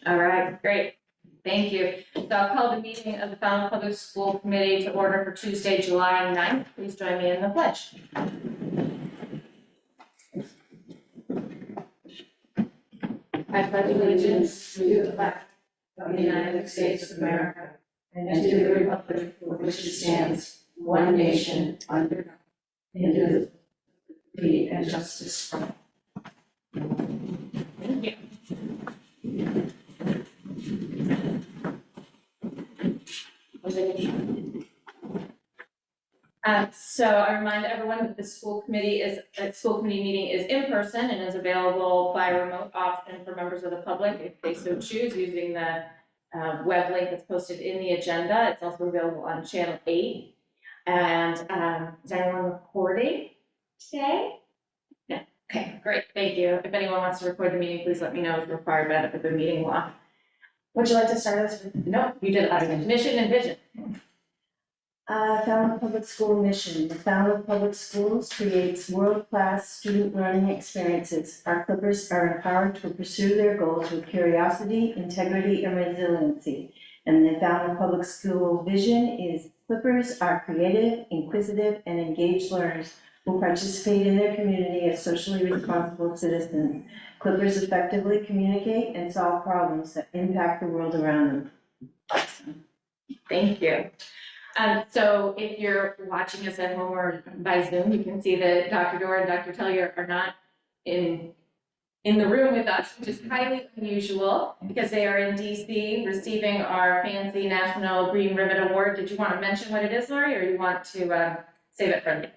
All right, great. Thank you. So I'll call the meeting of the Falmouth Public School Committee to order for Tuesday, July 9th. Please join me in the pledge. I pledge allegiance to the flag of the United States of America and to the republic for which it stands, one nation, under God, indivisible, with liberty and justice for all. Thank you. So I remind everyone that the school committee meeting is in person and is available by remote option for members of the public if they so choose, using the web link that's posted in the agenda. It's also available on channel 8. And is anyone recording today? No. Okay, great. Thank you. If anyone wants to record the meeting, please let me know. It's required by the meeting law. Would you like to start us with? No, you did last time. Mission and vision. Falmouth Public School mission. The Falmouth Public Schools creates world-class student learning experiences. Our Clippers are empowered to pursue their goals with curiosity, integrity, and resiliency. And the Falmouth Public School vision is Clippers are creative, inquisitive, and engaged learners who participate in their community as socially responsible citizens. Clippers effectively communicate and solve problems that impact the world around them. Awesome. Thank you. So if you're watching us at home or by Zoom, you can see that Dr. Dorr and Dr. Tellier are not in the room with us, which is highly unusual because they are in DC receiving our fancy National Green Ribbon Award. Did you want to mention what it is, Lori, or you want to save it for me?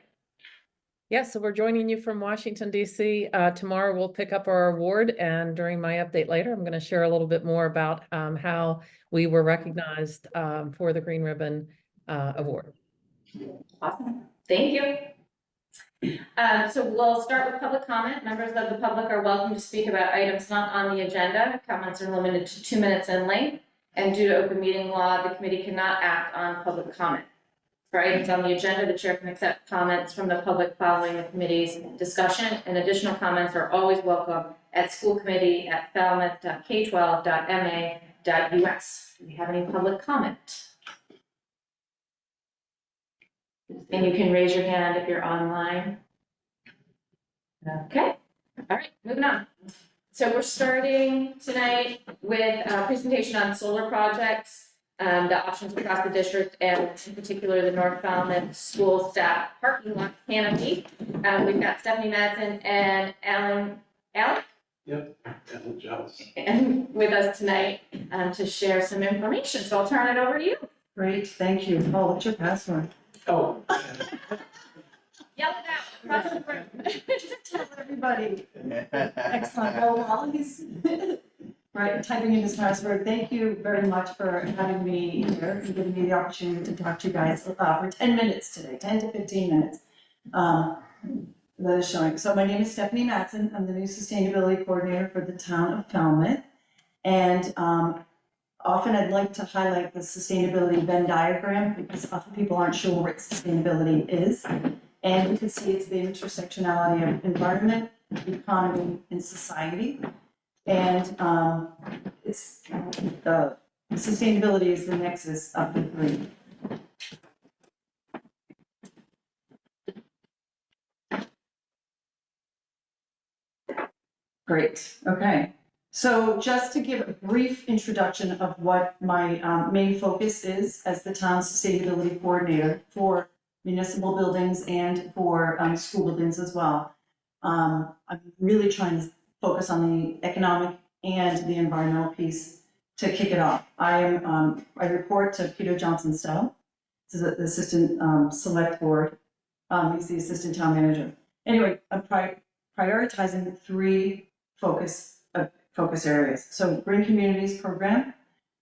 Yes, so we're joining you from Washington, D.C. Tomorrow we'll pick up our award, and during my update later, I'm going to share a little bit more about how we were recognized for the Green Ribbon Award. Awesome. Thank you. So we'll start with public comment. Members of the public are welcome to speak about items not on the agenda. Comments are limited to 2 minutes in length, and due to open meeting law, the committee cannot act on public comment. For items on the agenda, the chair can accept comments from the public following the committee's discussion, and additional comments are always welcome at schoolcommittee@falmouth.k12.ma.us. Do we have any public comment? And you can raise your hand if you're online. Okay, all right, moving on. So we're starting tonight with a presentation on solar projects, the options across the district, and in particular the North Falmouth School Staff Parking Lot Canopy. We've got Stephanie Madsen and Alan. Yep, Alan Giles. And with us tonight to share some information. So I'll turn it over to you. Great, thank you. Oh, what's your password? Oh. Yell it out across the room. Just tell everybody. Excellent. Oh, while he's right, typing in his password, thank you very much for having me here and giving me the opportunity to talk to you guys for 10 minutes today, 10 to 15 minutes. That is showing. So my name is Stephanie Madsen. I'm the new sustainability coordinator for the town of Falmouth. And often I'd like to highlight the sustainability Venn diagram because often people aren't sure what sustainability is. And you can see it's the intersectionality of environment, economy, and society. And it's the sustainability is the nexus of the three. Great, okay. So just to give a brief introduction of what my main focus is as the town sustainability coordinator for municipal buildings and for school buildings as well. I'm really trying to focus on the economic and the environmental piece to kick it off. I report to Peter Johnson-Stowe. This is the assistant select board. He's the assistant town manager. Anyway, I'm prioritizing 3 focus areas. So Green Communities program,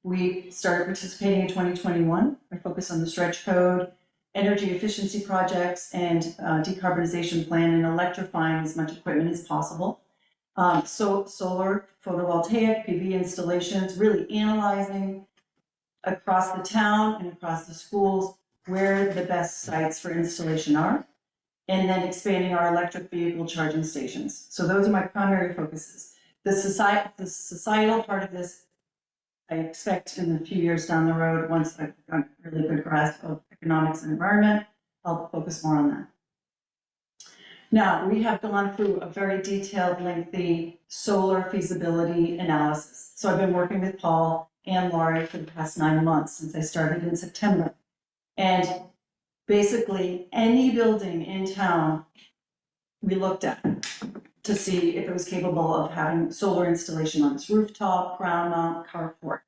we started participating in 2021. I focus on the stretch code, energy efficiency projects, and decarbonization plan, and electrifying as much equipment as possible. So solar, photovoltaic, PV installations, really analyzing across the town and across the schools where the best sites for installation are, and then expanding our electric vehicle charging stations. So those are my primary focuses. The societal part of this, I expect in a few years down the road, once I've got a really good grasp of economics and environment, I'll focus more on that. Now, we have gone through a very detailed, lengthy solar feasibility analysis. So I've been working with Paul and Laurie for the past 9 months since I started in September. And basically, any building in town we looked at to see if it was capable of having solar installation on its rooftop, ground mount, carport.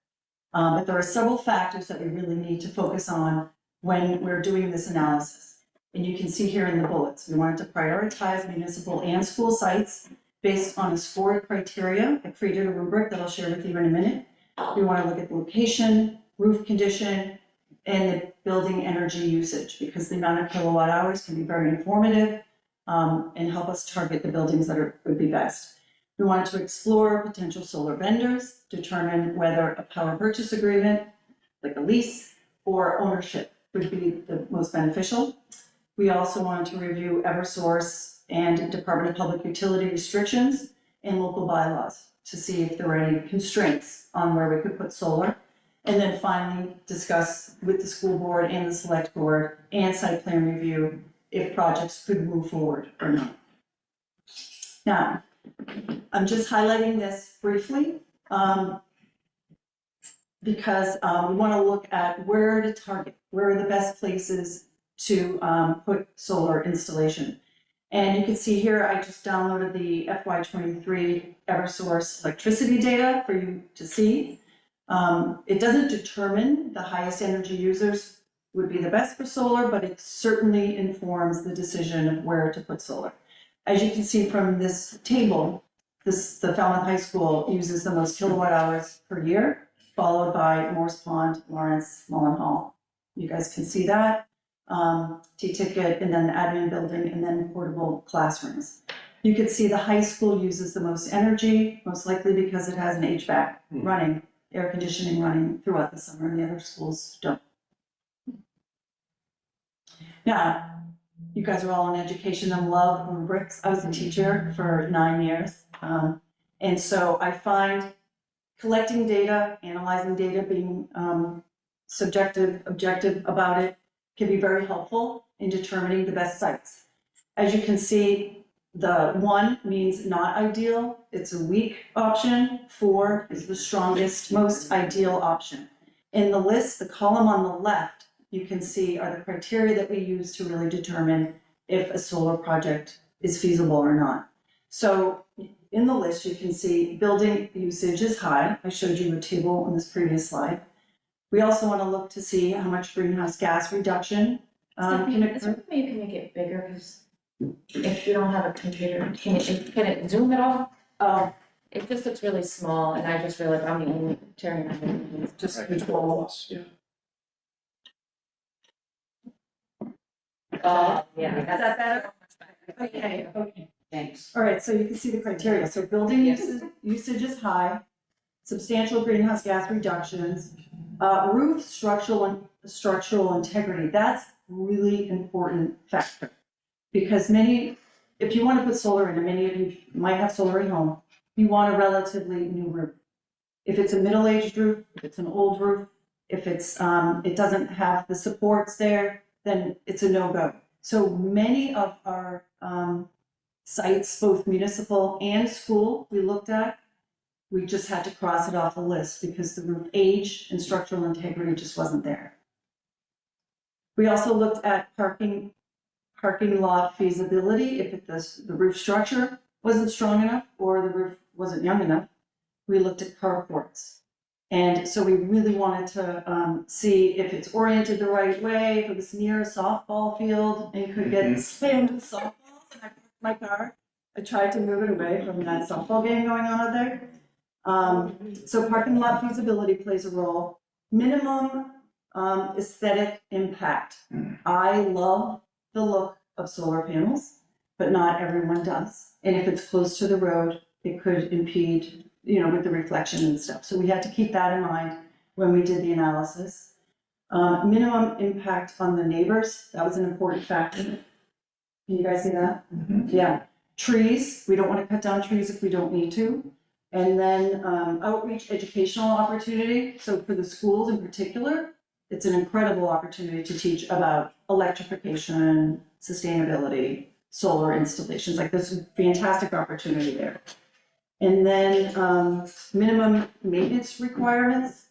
But there are several factors that we really need to focus on when we're doing this analysis. And you can see here in the bullets, we wanted to prioritize municipal and school sites based on a scored criteria. I created a rubric that I'll share with you in a minute. We want to look at the location, roof condition, and the building energy usage, because the amount of kilowatt hours can be very informative and help us target the buildings that would be best. We wanted to explore potential solar vendors, determine whether a power purchase agreement, like a lease, or ownership would be the most beneficial. We also wanted to review Eversource and Department of Public Utility restrictions and local bylaws to see if there were any constraints on where we could put solar. And then finally, discuss with the school board and the select board and site plan review if projects could move forward or not. Now, I'm just highlighting this briefly because we want to look at where to target, where are the best places to put solar installation. And you can see here, I just downloaded the FY23 Eversource electricity data for you to see. It doesn't determine the highest energy users would be the best for solar, but it certainly informs the decision of where to put solar. As you can see from this table, the Falmouth High School uses the most kilowatt hours per year, followed by Morse Pond, Lawrence, Mullen Hall. You guys can see that. T-ticket, and then the admin building, and then portable classrooms. You can see the high school uses the most energy, most likely because it has an HVAC running, air conditioning running throughout the summer, and the other schools don't. Now, you guys are all in education and love rubrics. I was a teacher for 9 years. And so I find collecting data, analyzing data, being subjective, objective about it, can be very helpful in determining the best sites. As you can see, the 1 means not ideal. It's a weak option. 4 is the strongest, most ideal option. In the list, the column on the left, you can see are the criteria that we use to really determine if a solar project is feasible or not. So in the list, you can see building usage is high. I showed you a table on this previous slide. We also want to look to see how much greenhouse gas reduction can Is there occur. a way you can make it bigger? Because if you don't have a computer, can it zoom at all? Oh, It just looks really small, and I just feel like I'm the only tearing my just Right, control. plus, yeah. Yeah. Is that better? Okay, okay. Thanks. All right, so you can see the criteria. So building usage is high, substantial greenhouse gas reductions, roof structural integrity. That's really important factor. Because if you want to put solar in, and many of you might have solar at home, you want a relatively new roof. If it's a middle-aged roof, if it's an old roof, if it's it doesn't have the supports there, then it's a no-go. So many of our sites, both municipal and school, we looked at, we just had to cross it off the list because the roof age and structural integrity just wasn't there. We also looked at parking lot feasibility. If the roof structure wasn't strong enough or the roof wasn't young enough, we looked at carports. And so we really wanted to see if it's oriented the right way, if it was near a softball field and could get slammed with softballs. And I parked my car. I tried to move it away from that softball game going on out there. So parking lot feasibility plays a role. Minimum aesthetic impact. I love the look of solar panels, but not everyone does. And if it's close to the road, it could impede, with the reflection and stuff. So we had to keep that in mind when we did the analysis. Minimum impact on the neighbors, that was an important factor. Can you guys see that? Yeah. Trees, we don't want to cut down trees if we don't need to. And then outreach educational opportunity. So for the schools in particular, it's an incredible opportunity to teach about electrification, sustainability, solar installations. Like there's a fantastic opportunity there. And then minimum maintenance requirements.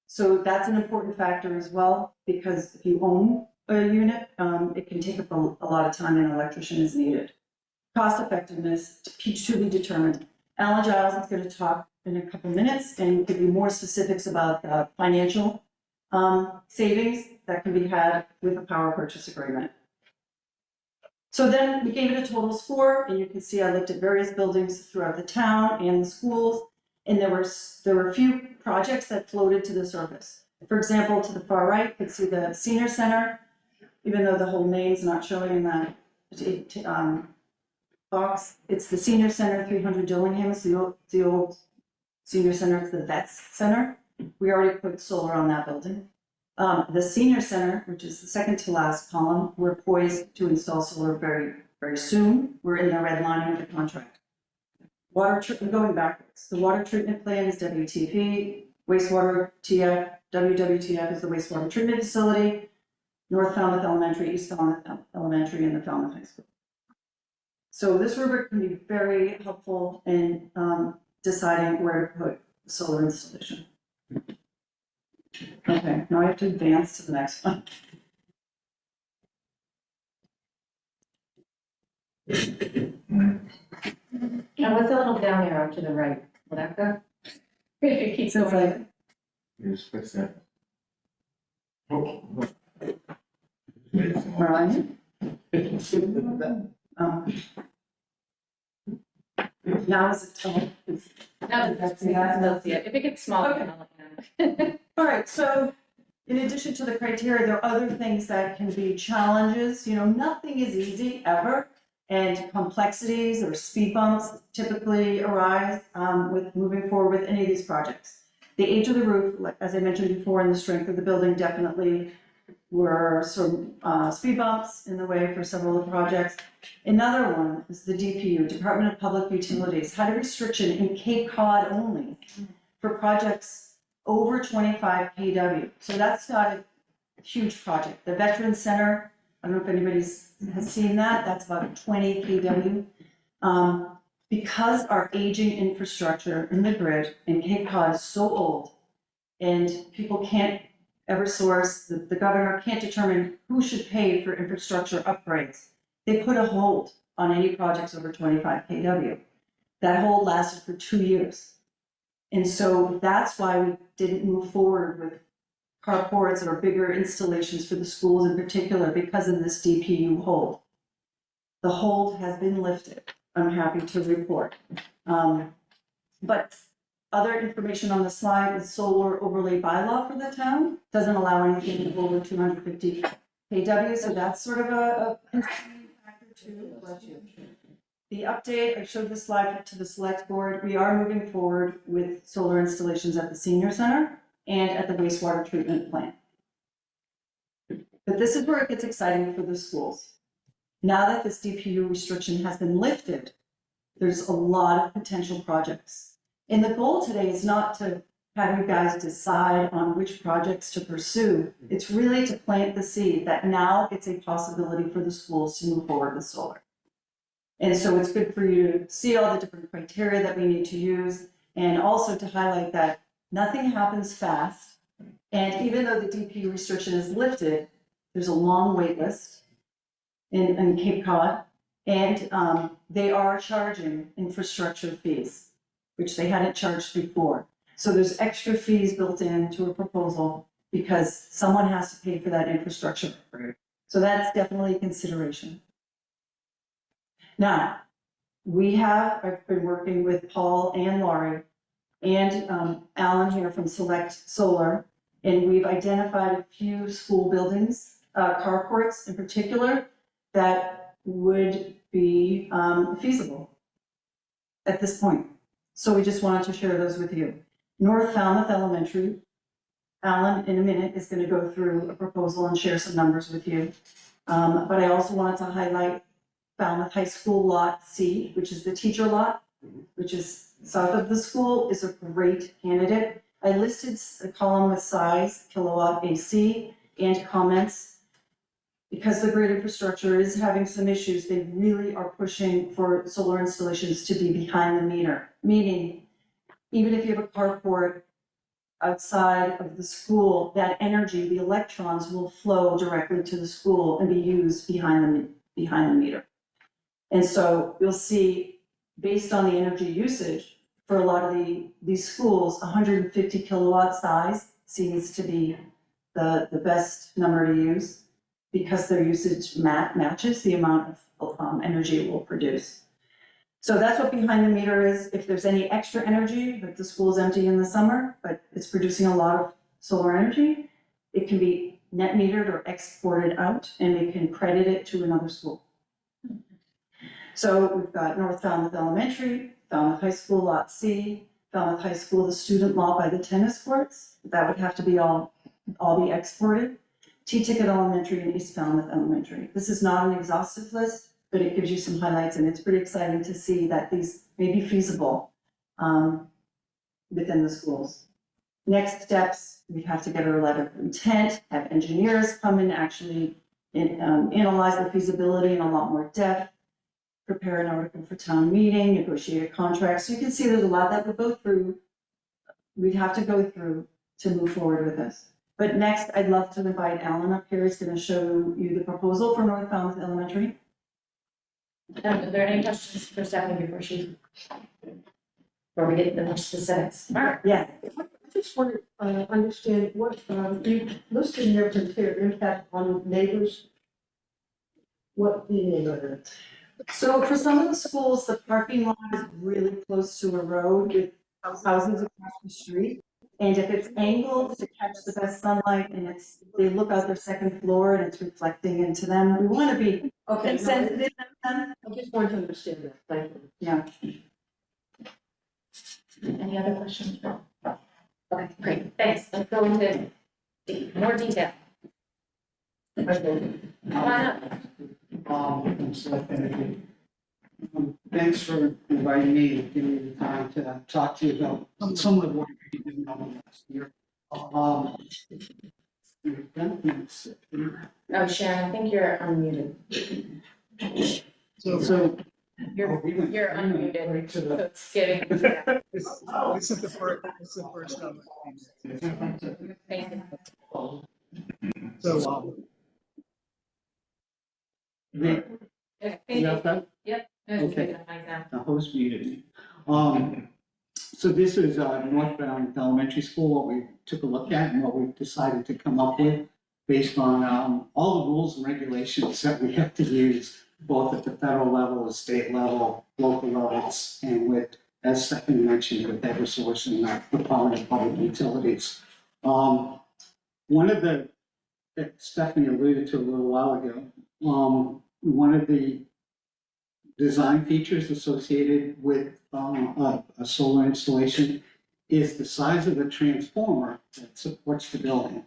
So that's an important factor as well, because if you own a unit, it can take up a lot of time and an electrician is needed. Cost effectiveness, to be determined. Alan Giles is going to talk in a couple minutes and give you more specifics about the financial savings that can be had with a power purchase agreement. So then we gave it a total score, and you can see I looked at various buildings throughout the town and the schools, and there were a few projects that floated to the surface. For example, to the far right, you can see the senior center, even though the whole name's not showing in that box. It's the senior center, 300 Dillingham, it's the old senior center, it's the Vets Center. We already put solar on that building. The senior center, which is the second to last column, we're poised to install solar very, very soon. We're in the red line of the contract. Water treatment, going backwards. The water treatment plant is WTP, wastewater TF, WWTF is the wastewater treatment facility, North Falmouth Elementary, East Falmouth Elementary, and the Falmouth High School. So this rubric can be very helpful in deciding where to put solar installation. Okay, now I have to advance to the next one. Now, what's that little down arrow to the right? Will that go? If you keep So it's going. like, You just fix that. where am I? Now is it, No, that's, you can still see it. If it gets smaller, Okay. then I'll let you know. all right, so in addition to the criteria, there are other things that can be challenges. You know, nothing is easy ever. And complexities or speed bumps typically arise with moving forward with any of these projects. The age of the roof, like as I mentioned before, and the strength of the building definitely were some speed bumps in the way for several of the projects. Another one is the DPU, Department of Public Utilities, had a restriction in Cape Cod only for projects over 25 kW. So that's not a huge project. The Veterans Center, I don't know if anybody has seen that, that's about 20 kW. Because our aging infrastructure in the grid in Cape Cod is so old, and people can't ever source, the governor can't determine who should pay for infrastructure upgrades. They put a hold on any projects over 25 kW. That hold lasted for 2 years. And so that's why we didn't move forward with carports or bigger installations for the schools in particular, because of this DPU hold. The hold has been lifted, I'm happy to report. But other information on the slide is solar overlay bylaw for the town, doesn't allow anything over 250 kW, so that's sort of a concerning factor too. The update, I showed this slide to the select board, we are moving forward with solar installations at the senior center and at the wastewater treatment plant. But this is where it gets exciting for the schools. Now that this DPU restriction has been lifted, there's a lot of potential projects. And the goal today is not to have you guys decide on which projects to pursue. It's really to plant the seed that now it's a possibility for the schools to move forward with solar. And so it's good for you to see all the different criteria that we need to use, and also to highlight that nothing happens fast. And even though the DPU restriction is lifted, there's a long wait list in Cape Cod, and they are charging infrastructure fees, which they hadn't charged before. So there's extra fees built into a proposal because someone has to pay for that infrastructure upgrade. So that's definitely a consideration. Now, I've been working with Paul and Laurie and Alan here from Select Solar, and we've identified a few school buildings, carports in particular, that would be feasible at this point. So we just wanted to share those with you. North Falmouth Elementary, Alan in a minute is going to go through a proposal and share some numbers with you. But I also wanted to highlight Falmouth High School Lot C, which is the teacher lot. which is south of the school, is a great candidate. I listed a column with size, kilowatt AC, and comments. Because the grid infrastructure is having some issues, they really are pushing for solar installations to be behind the meter. Meaning, even if you have a carport outside of the school, that energy, the electrons will flow directly to the school and be used behind the meter. And so you'll see, based on the energy usage, for a lot of these schools, 150 kilowatt size seems to be the best number to use, because their usage matches the amount of energy it will produce. So that's what behind the meter is. If there's any extra energy, like the school's empty in the summer, but it's producing a lot of solar energy, it can be net metered or exported out, and we can credit it to another school. So we've got North Falmouth Elementary, Falmouth High School Lot C, Falmouth High School, the student lot by the tennis courts. That would have to be all be exported. T-Ticket Elementary and East Falmouth Elementary. This is not an exhaustive list, but it gives you some highlights, and it's pretty exciting to see that these may be feasible within the schools. Next steps, we have to get a letter of intent, have engineers come and actually analyze the feasibility in a lot more depth, prepare an article for town meeting, negotiate a contract. So you can see there's a lot that we'd have to go through to move forward with this. But next, I'd love to invite Alan up here. He's going to show you the proposal for North Falmouth Elementary. Are there any questions for Stephanie before we get into the more specifics? Mark? Yeah. I just want to understand what you listed in there to their impact on neighbors. What the neighborhood? So for some of the schools, the parking lot is really close to a road with houses across the street. And if it's angled to catch the best sunlight and they look out their second floor and it's reflecting into them, we want to be Okay, sensitive to them. I just want to understand that. Thank you. Yeah. Any other questions? Okay, great, thanks. Let's go into more detail. Come on up. Thanks for inviting me and giving me the time to talk to you about some of the work we did last year. Oh, Sharon, I think you're unmuted. So. You're unmuted. Right to So the- it's getting. This is the first time. Thank you. So, The, Okay, you got that? Okay. The host muted me. So this is North Falmouth Elementary School, what we took a look at and what we decided to come up with based on all the rules and regulations that we have to use, both at the federal level, the state level, local levels, and with, as Stephanie mentioned, with Eversource and the Department of Public Utilities. One of the, that Stephanie alluded to a little while ago, one of the design features associated with a solar installation is the size of the transformer that supports the building.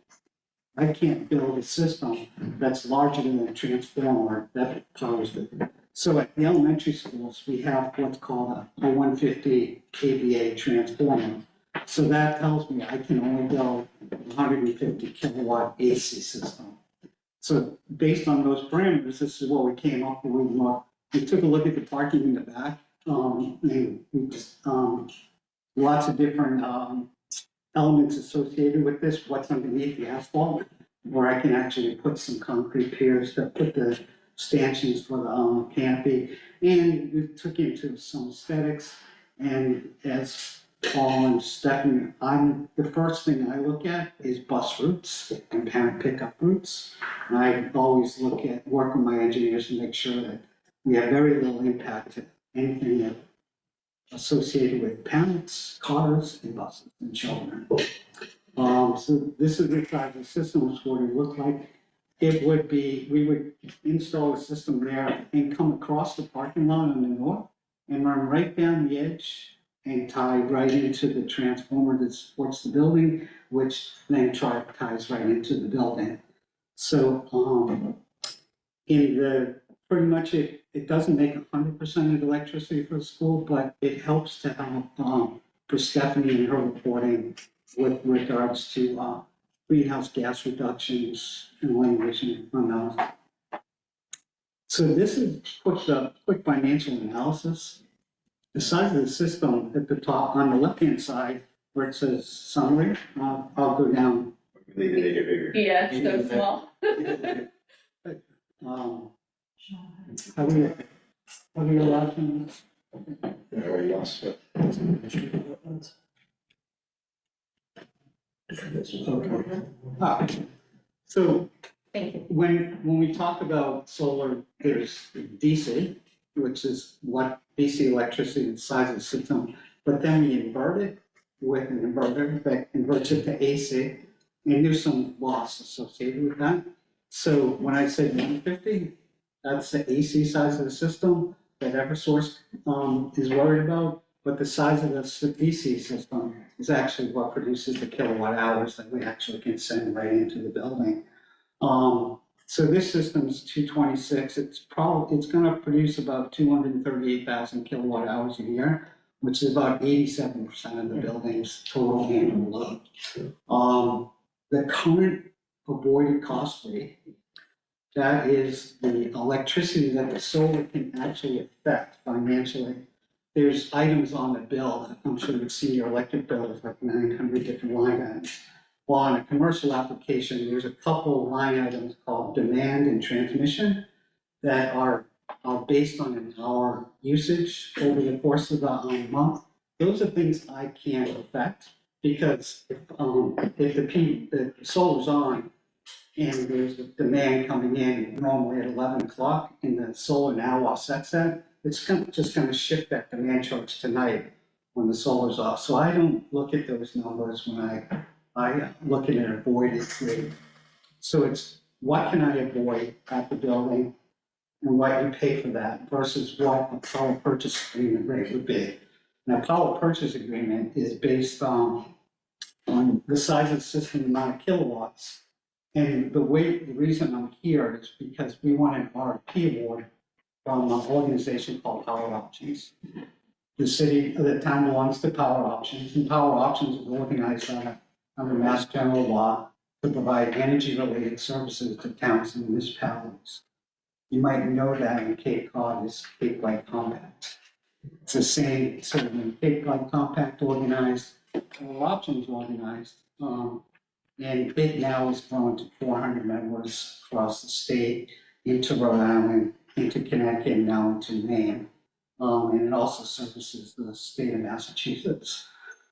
I can't build a system that's larger than the transformer that powers it. So at the elementary schools, we have what's called a 150 kVA transformer. So that tells me I can only build 150 kilowatt AC system. So based on those parameters, this is what we came up with. We took a look at the parking in the back, and we just, lots of different elements associated with this, what's underneath the asphalt, where I can actually put some concrete piers to put the stanchions for the canopy. And we took into some aesthetics, and as Paul and Stephanie, the first thing I look at is bus routes and parent pickup routes. And I always work with my engineers to make sure that we have very little impact to anything that associated with parents, cars, and buses and children. So this is what the system was going to look like. It would be, we would install a system there and come across the parking lot on the north and run right down the edge and tie right into the transformer that supports the building, which then ties right into the building. So in the pretty much it doesn't make 100% of the electricity for the school, but it helps to help, for Stephanie and her reporting with regards to, greenhouse gas reductions and elimination on those. So this is quick financial analysis. The size of the system at the top, on the left-hand side, where it says summary, I'll go down. They need to make it bigger. Yeah, it's so small. How do you allow them? I already lost it. Okay. So Thank you. when we talk about solar, there's DC, which is what DC electricity, the size of the system, but then we invert it with an inverter that converts it to AC, and there's some loss associated with that. So when I said 150, that's the AC size of the system that Eversource is worried about, but the size of the DC system is actually what produces the kilowatt hours that we actually can send right into the building. So this system's 226, it's gonna produce about 238,000 kilowatt hours a year, which is about 87% of the building's total annual load. The current avoided cost rate, that is the electricity that the solar can actually affect financially. There's items on the bill, I'm sure you've seen your electric bill is like 900 different line items. Well, on a commercial application, there's a couple of line items called demand and transmission that are based on an hour usage over the course of the month. Those are things I can't affect, because if the solar's on and there's a demand coming in normally at 11 o'clock and the solar now offsets that, it's just gonna shift that demand charge tonight when the solar's off. So I don't look at those numbers when I look at an avoided rate. So it's what can I avoid at the building and what you pay for that versus what a power purchase agreement rate would be. Now, power purchase agreement is based on the size of the system, the amount of kilowatts. And the reason I'm here is because we want an RFP award from an organization called Power Options. The town belongs to Power Options, and Power Options is organized under Mass General Law to provide energy-related services to towns and municipalities. You might know that in Cape Cod is Cape Light Compact. It's the same, so when Cape Light Compact organized, Power Options organized, and it now is grown to 400 members across the state, into Rhode Island, into Connecticut, and now into Maine. And it also services the state of Massachusetts.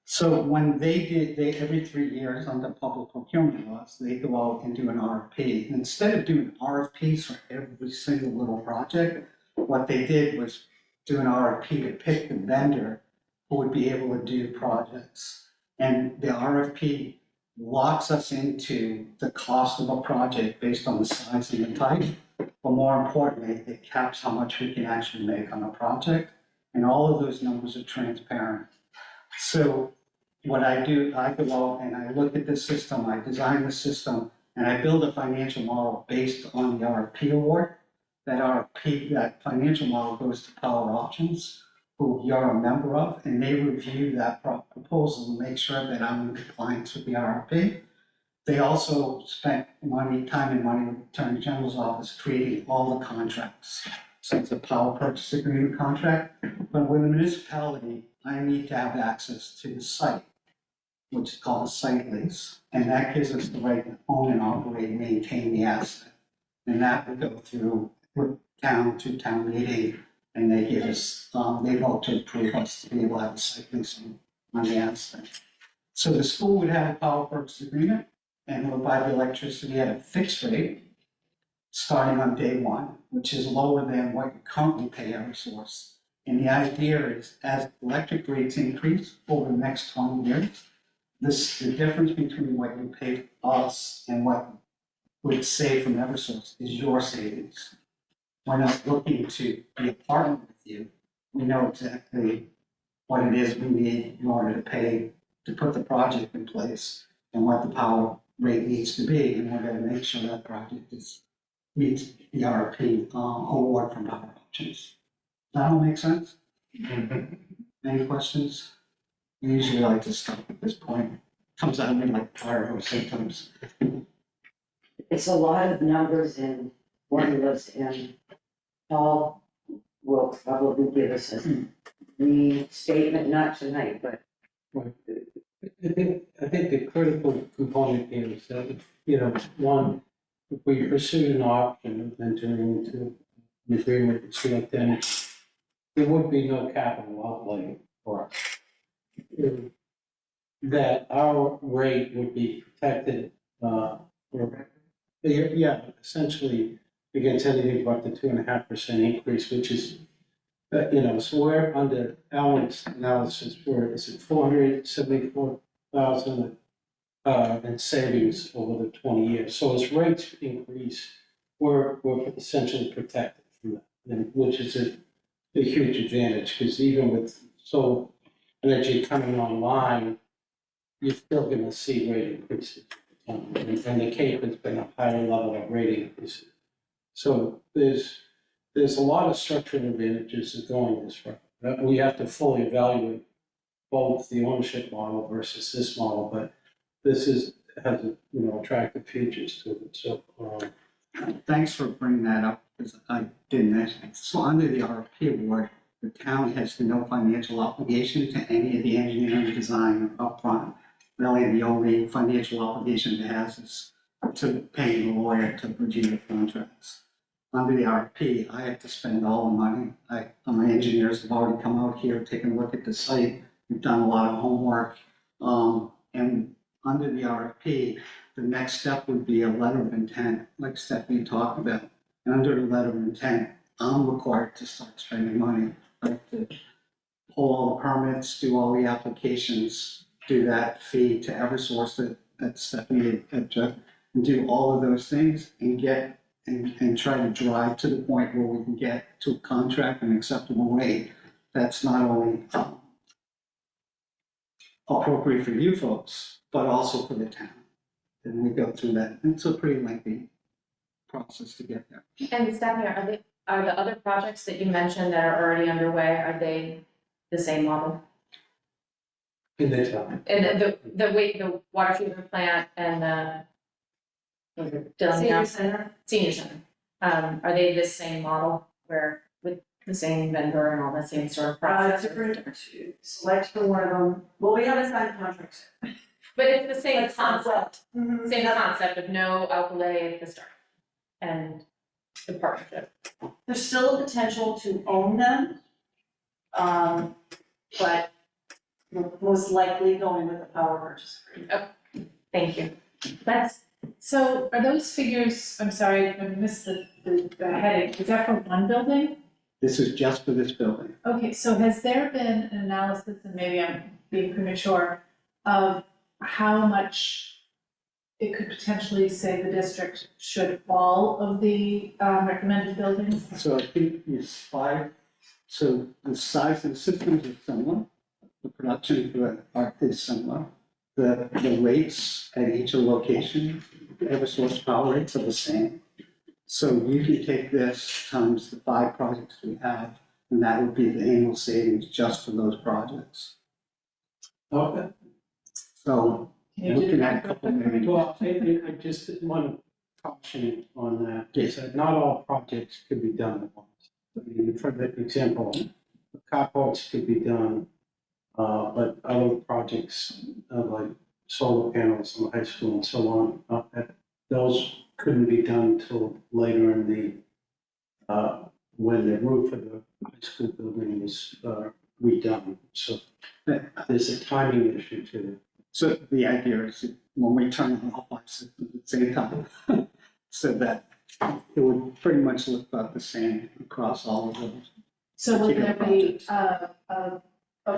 So when they every 3 years under public procurement laws, they go out and do an RFP. And instead of doing RFPs for every single little project, what they did was do an RFP to pick the vendor who would be able to do projects. And the RFP locks us into the cost of a project based on the size and the type. But more importantly, it caps how much we can actually make on a project. And all of those numbers are transparent. So what I do, I go out and I look at the system, I design the system, and I build a financial model based on the RFP award. That financial model goes to Power Options, who you're a member of, and they review that proposal and make sure that I'm in compliance with the RFP. They also spent time and money with the Attorney General's office creating all the contracts. So it's a power purchase agreement contract, but with a municipality, I need to have access to the site, which is called a site lease. And that gives us the right to own and operate and maintain the asset. And that would go through town to town meeting, and they give us, they vote to approve us to be able to have a site lease on the asset. So the school would have a power purchase agreement, and we'll buy the electricity at a fixed rate, starting on day one, which is lower than what you currently pay Eversource. And the idea is, as electric rates increase over the next 20 years, the difference between what you pay us and what we'd save from Eversource is your savings. We're not looking to be a partner with you. We know exactly what it is we need in order to pay to put the project in place and what the power rate needs to be, and we're gonna make sure that project is meets the RFP, award from power options. That all make sense? Any questions? I usually like to stop at this point. Comes out of me like fire sometimes. It's a lot of numbers and formulas, and Paul will probably give us a restatement, not tonight, but Right. I think the critical component here is that, one, if we pursue an option of entering into an agreement with Student Handbooks, there would be no capital outlay for us. That our rate would be protected, essentially against anything but the 2.5% increase, which is, so we're under Alan's analysis, where is it 474,000 in savings over the 20 years. So as rates increase, we're essentially protected from that, which is a huge advantage, because even with solar energy coming online, you're still going to see rate increases. And the Cape has been a higher level of rate increases. So there's a lot of structural advantages of going this route. We have to fully evaluate both the ownership model versus this model, but this has attractive features to it. So Thanks for bringing that up, because I didn't mention it. So under the RFP award, the town has no financial obligation to any of the engineering design upfront. Really, the only financial obligation it has is to pay the lawyer to review the contracts. Under the RFP, I have to spend all the money. My engineers have already come out here, taken a look at the site. We've done a lot of homework. And under the RFP, the next step would be a letter of intent, like Stephanie talked about. And under the letter of intent, I'm required to start spending money. I have to pull all the permits, do all the applications, do that fee to Eversource that Stephanie had and do all of those things and get and try to drive to the point where we can get to a contract and acceptable rate that's not only appropriate for you folks, but also for the town. And we go through that. It's a pretty lengthy process to get there. And Stephanie, are the other projects that you mentioned that are already underway, are they the same model? in the town. And the water treatment plant and the Senior center. Senior center, are they the same model where with the same vendor and all the same sort of process? Different, select for one of them. Well, we haven't signed contracts. But it's the same Like concept, Mhm. same concept of no outlay at the start and the partnership. There's still a potential to own them. But we're most likely going with a power purchase agreement. Thank you. So are those figures, I'm sorry, I missed the heading, is that for one building? This is just for this building. Okay, so has there been an analysis, and maybe I'm being premature, of how much it could potentially save the district should all of the recommended buildings? So I think it's 5. So the size of the systems is similar. The production for the art is similar. The rates at each location, the Eversource power rates are the same. So you can take this times the 5 projects we have, and that would be the annual savings just for those projects. Okay. So Can you do looking at a that? couple million. Well, I just want to caution on that, is that not all projects could be done at once. I mean, for the example, the carports could be done, but other projects like solar panels on the high school and so on, those couldn't be done until later in the, when the roof of the high school building was redone. So there's a timing issue to it. So the idea is that when we turn on all 5 systems at the same time, so that it would pretty much look about the same across all of those. So will there be a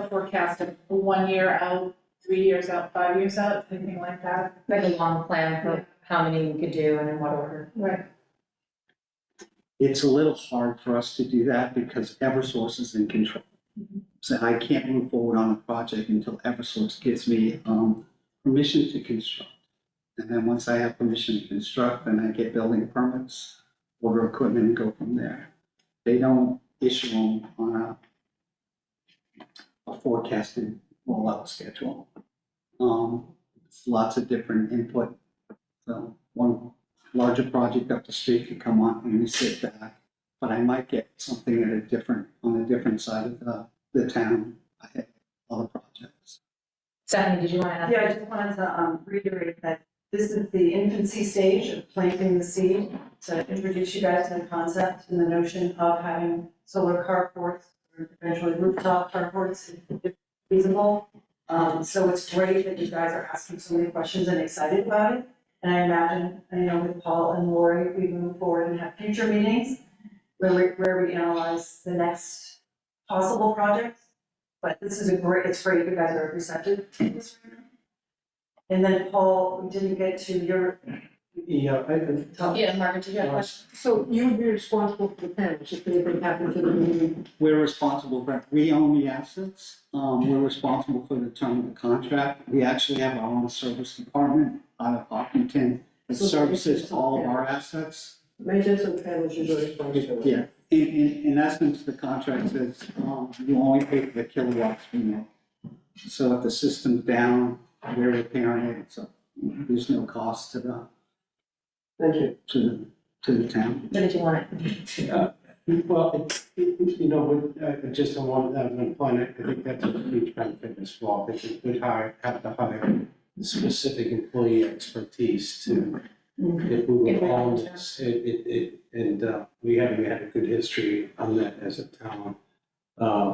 forecast of 1 year out, 3 years out, 5 years out, anything like that? Like a long plan for how many we could do and in what order. Right. It's a little hard for us to do that because Eversource is in control. So I can't move forward on a project until Eversource gives me permission to construct. And then once I have permission to construct, then I get building permits. order equipment and go from there. They don't issue them on a forecasted rollout schedule. It's lots of different input. So one larger project up the street could come on and we sit back, but I might get something on a different side of the town. I have other projects. Stephanie, did you want to add? Yeah, I just wanted to reiterate that this is the infancy stage of planting the seed, to introduce you guys to the concept and the notion of having solar carports or eventually rooftop carports if feasible. So it's great that you guys are asking so many questions and excited about it. And I imagine, with Paul and Lori, we move forward and have future meetings where we analyze the next possible projects. But it's great you guys are receptive to this right now. And then Paul, we didn't get to your. Yeah, Yeah, Margaret, did you have a question? So you would be responsible for the panels if anything happened to the meeting? We're responsible, but we own the assets. We're responsible for the term of the contract. We actually have our own service department out of Hopkinton that services all of our assets. Maintenance of panels is your responsibility. Yeah, in essence, the contract says, you only pay for the kilowatts we make. So if the system's down, we're repairing it, so there's no cost to the, Thank you. to the town. What did you want? well, just on one point, I think that's a huge benefit as well, because it would have to hire specific employee expertise to, if we were on this, and we haven't had a good history on that as a town.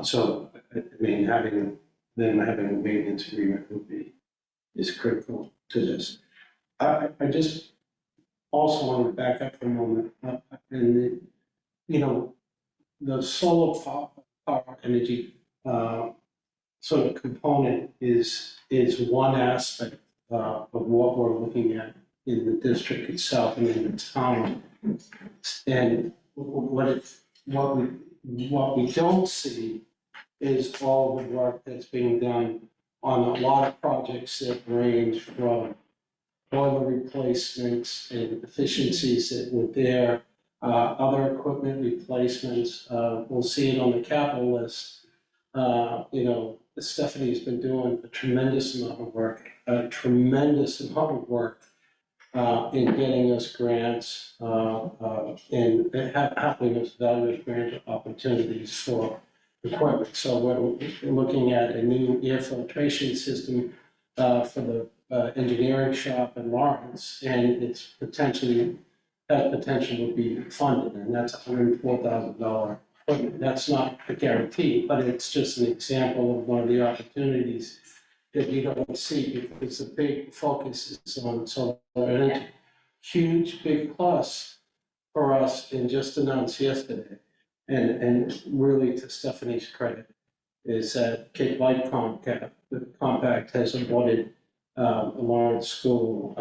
So, I mean, having a maintenance agreement is critical to this. I just also want to back up for a moment, and the solar power energy sort of component is one aspect of what we're looking at in the district itself and in the town. And what we don't see is all the work that's being done on a lot of projects that range from boiler replacements and efficiencies that were there, other equipment replacements. We'll see it on the capital list. Stephanie's been doing a tremendous amount of work in getting us grants and helping us evaluate grant opportunities for equipment. So we're looking at a new air filtration system for the engineering shop in Lawrence, and it's that potential would be funded, and that's $104,000 equipment. That's not a guarantee, but it's just an example of one of the opportunities that you don't see, because the big focus is on solar energy. Huge, big plus for us, and just announced yesterday, and really to Stephanie's credit, is that Cape Light Compact has awarded a Lawrence School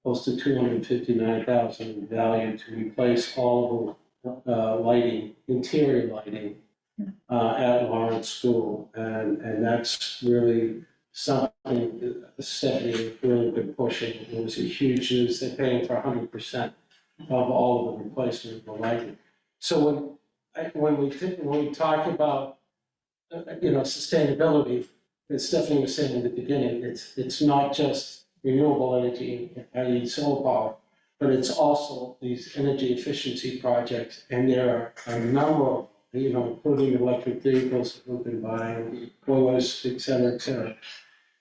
close to $259,000 in value to replace all the lighting, interior lighting at Lawrence School, and that's really something Stephanie has really been pushing. It was a huge news. They're paying for 100% of all of the replacement of the lighting. So when we talk about sustainability, as Stephanie was saying in the beginning, it's not just renewable energy, i.e. solar power, but it's also these energy efficiency projects, and there are a number of, including electric vehicles that we've been buying, boilers, et cetera.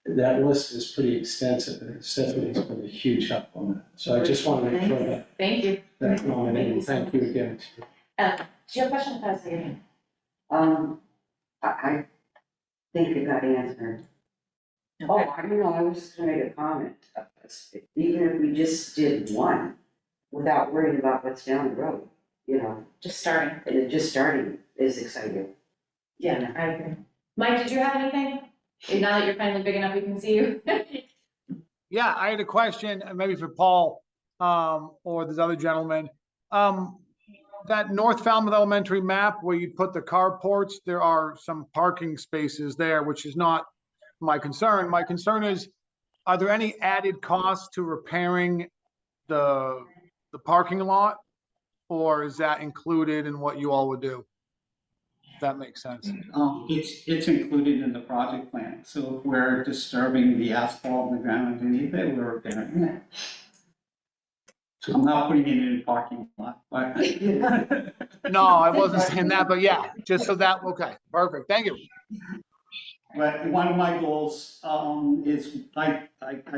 That list is pretty extensive, and Stephanie's been a huge help on that. So I just want to make sure that Thank you. Thank thank you again. Do you have a question? Pass it in. I think it got answered. Oh, I don't know, I was just gonna make a comment. Even if we just did one, without worrying about what's down the road, Just starting. and it just starting is exciting. Yeah, I agree. Mike, did you have anything? Now that you're finally big enough, we can see you. Yeah, I had a question, maybe for Paul, or this other gentleman. That North Falmouth Elementary map where you put the carports, there are some parking spaces there, which is not my concern. My concern is, are there any added costs to repairing the parking lot? or is that included in what you all would do? If that makes sense. It's included in the project plan, so if we're disturbing the asphalt in the ground underneath it, we're repairing it. So I'm not putting it in a parking lot, but. No, I wasn't saying that, but yeah, just so that, okay, perfect, thank you. But one of my goals, is I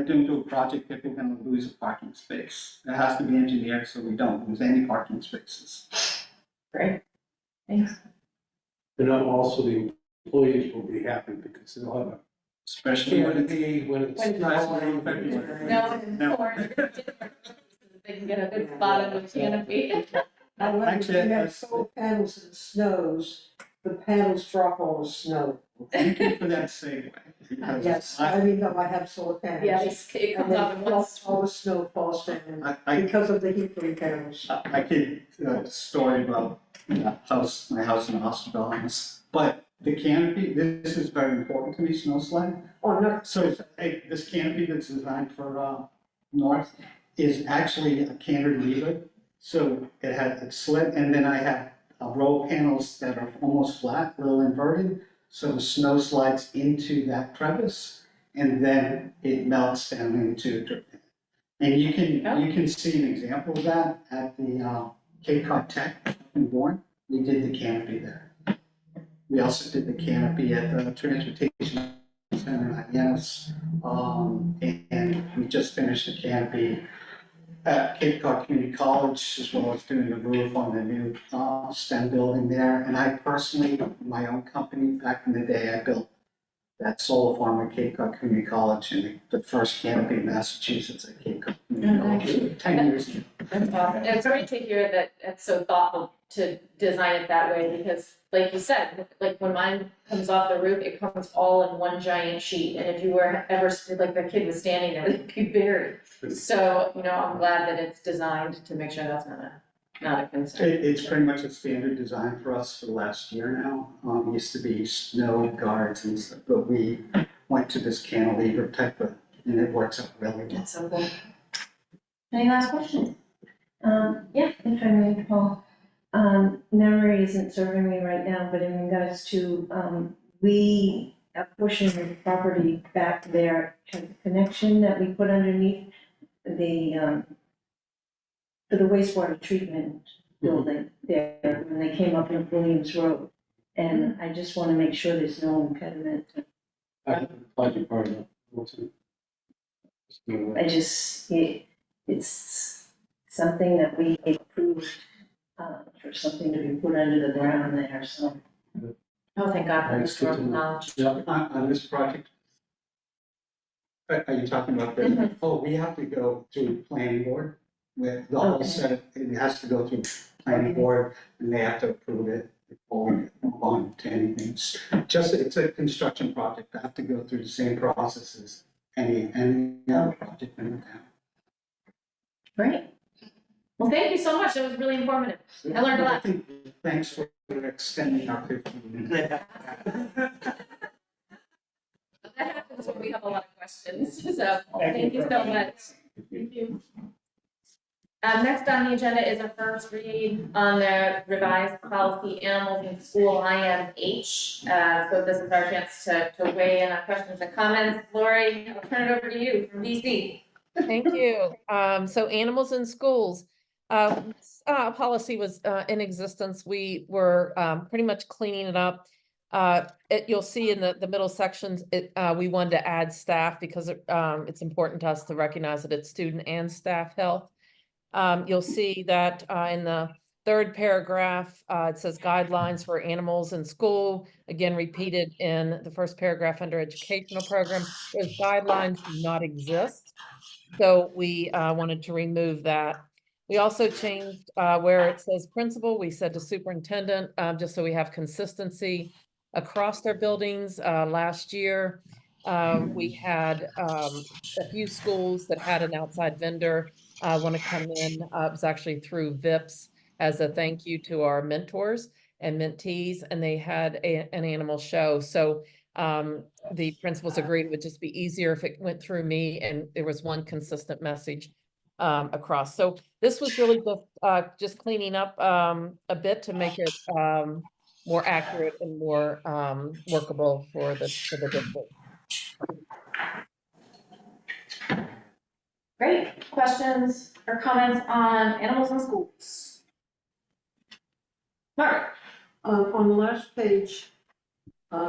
don't do a project if we're gonna lose a parking space. It has to be engineered so we don't lose any parking spaces. Great, thanks. And also the employees will be happy because they'll have a Especially when it's. canopy when it's. No, they can get a good spot on the canopy. I like Actually, if you have that's- solar panels and it snows, the panels drop all the snow. Thank you for that segue. because Yes, I- I mean, no, I have solar panels. Yeah, it comes And off in then one all the snow falls down I because of the heat from the panels. I could, story about my house in Osterdahl, but the canopy, this is very important to me, snow slide. Oh, no, So, hey, this canopy that's designed for, north is actually a cantilever. So it's slit, and then I have a row of panels that are almost flat, a little inverted. So the snow slides into that crevice, and then it melts down into it. And you can see an example of that at the, Cape Cod Tech in Bourne. We did the canopy there. We also did the canopy at the Transportation Center at Yennis. And we just finished the canopy at Cape Cod Community College, as well as doing the roof on the new STEM building there. And I personally, my own company, back in the day, I built that solar farm at Cape Cod Community College and the first canopy in Massachusetts at Cape Cod Community College, 10 years ago. That's awesome. It's great to hear that it's so thoughtful to design it that way, because like you said, like when mine comes off the roof, it comes all in one giant sheet. And if you were ever, like the kid was standing there, it'd be buried. So, I'm glad that it's designed to make sure that's not a concern. It's pretty much a standard design for us for the last year now. It used to be snow guards and stuff, but we went to this cantilever type of, and it works out really well. That's so cool. Any last questions? Yeah, If I may, Paul, memory isn't serving me right now, but in regards to, we are pushing the property back there to the connection that we put underneath the, for the wastewater treatment building there, when they came up in Williams Road. And I just want to make sure there's no impediment. I have a project part of it. It's something that we approved, for something to be put under the ground there, so. oh, thank God for Thanks, good to historical know. knowledge. Yeah, On this project? Are you talking about the, Mhm. oh, we have to go through planning board with the whole Okay. set, it has to go through planning board and they have to approve it before we move on to anything. It's a construction project, I have to go through the same process as any other project in the town. Great. Well, thank you so much. That was really informative. I learned a lot. Thanks for extending our 15 minutes. That happens when we have a lot of questions, so thank you so much. Thank you. Next on the agenda is a first read on the revised policy animals in school IMH. So this is our chance to weigh in on questions and comments. Lori, I'll turn it over to you from DC. Thank you. So animals in schools. This, policy was in existence. We were pretty much cleaning it up. You'll see in the middle sections, we wanted to add staff because it's important to us to recognize that it's student and staff health. You'll see that in the third paragraph, it says guidelines for animals in school, again, repeated in the first paragraph under educational program. Those guidelines do not exist. So we wanted to remove that. We also changed where it says principal, we said to superintendent, just so we have consistency across our buildings. Last year, we had a few schools that had an outside vendor want to come in. It was actually through VIPS as a thank you to our mentors and mentees, and they had an animal show. So the principals agreed it would just be easier if it went through me and there was one consistent message across. So this was really just cleaning up a bit to make it more accurate and more workable for the district. Great. Questions or comments on animals in schools? Margaret? On the last page,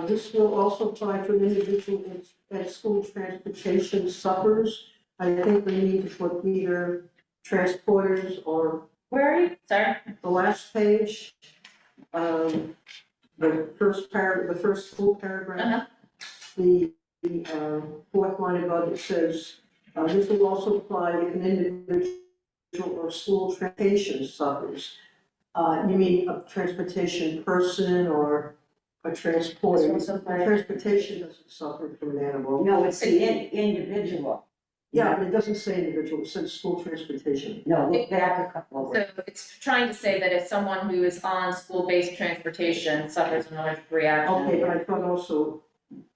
this will also apply to an individual at school transportation suffers. I think we need to put either transporters or Where are you? Sorry. the last page, the first full paragraph. The fourth line above it says, this will also apply if an individual or school transportation suffers. You mean a transportation person or a transporter? Transportation doesn't suffer from an animal. No, it's the individual. Yeah, but it doesn't say individual, it says school transportation. No, look back a couple of words. So it's trying to say that if someone who is on school-based transportation suffers an allergic reaction. Okay, but I thought also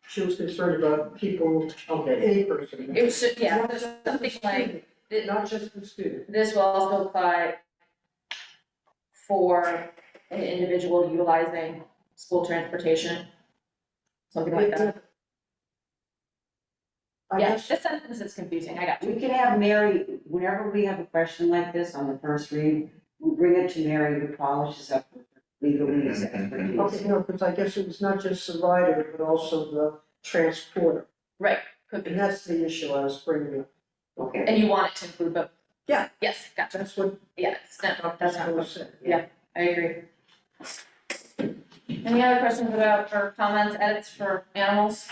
she was concerned about people, okay, a person. It should, yeah, there's something like, Not just the student. this will also apply for an individual utilizing school transportation. Something like that. I Yeah, guess, this sentence is confusing, I got you. We can have Mary, whenever we have a question like this on the first read, we bring it to Mary who polishes up legalese expertise. okay, no, because I guess it was not just the rider, but also the transporter. Right, could be. And that's the issue I was bringing up. Okay. And you want it to include both? Yeah. Yes, gotcha. That's what Yeah, that's not Dr. what said. Yeah, I agree. Any other questions about, or comments, edits for animals?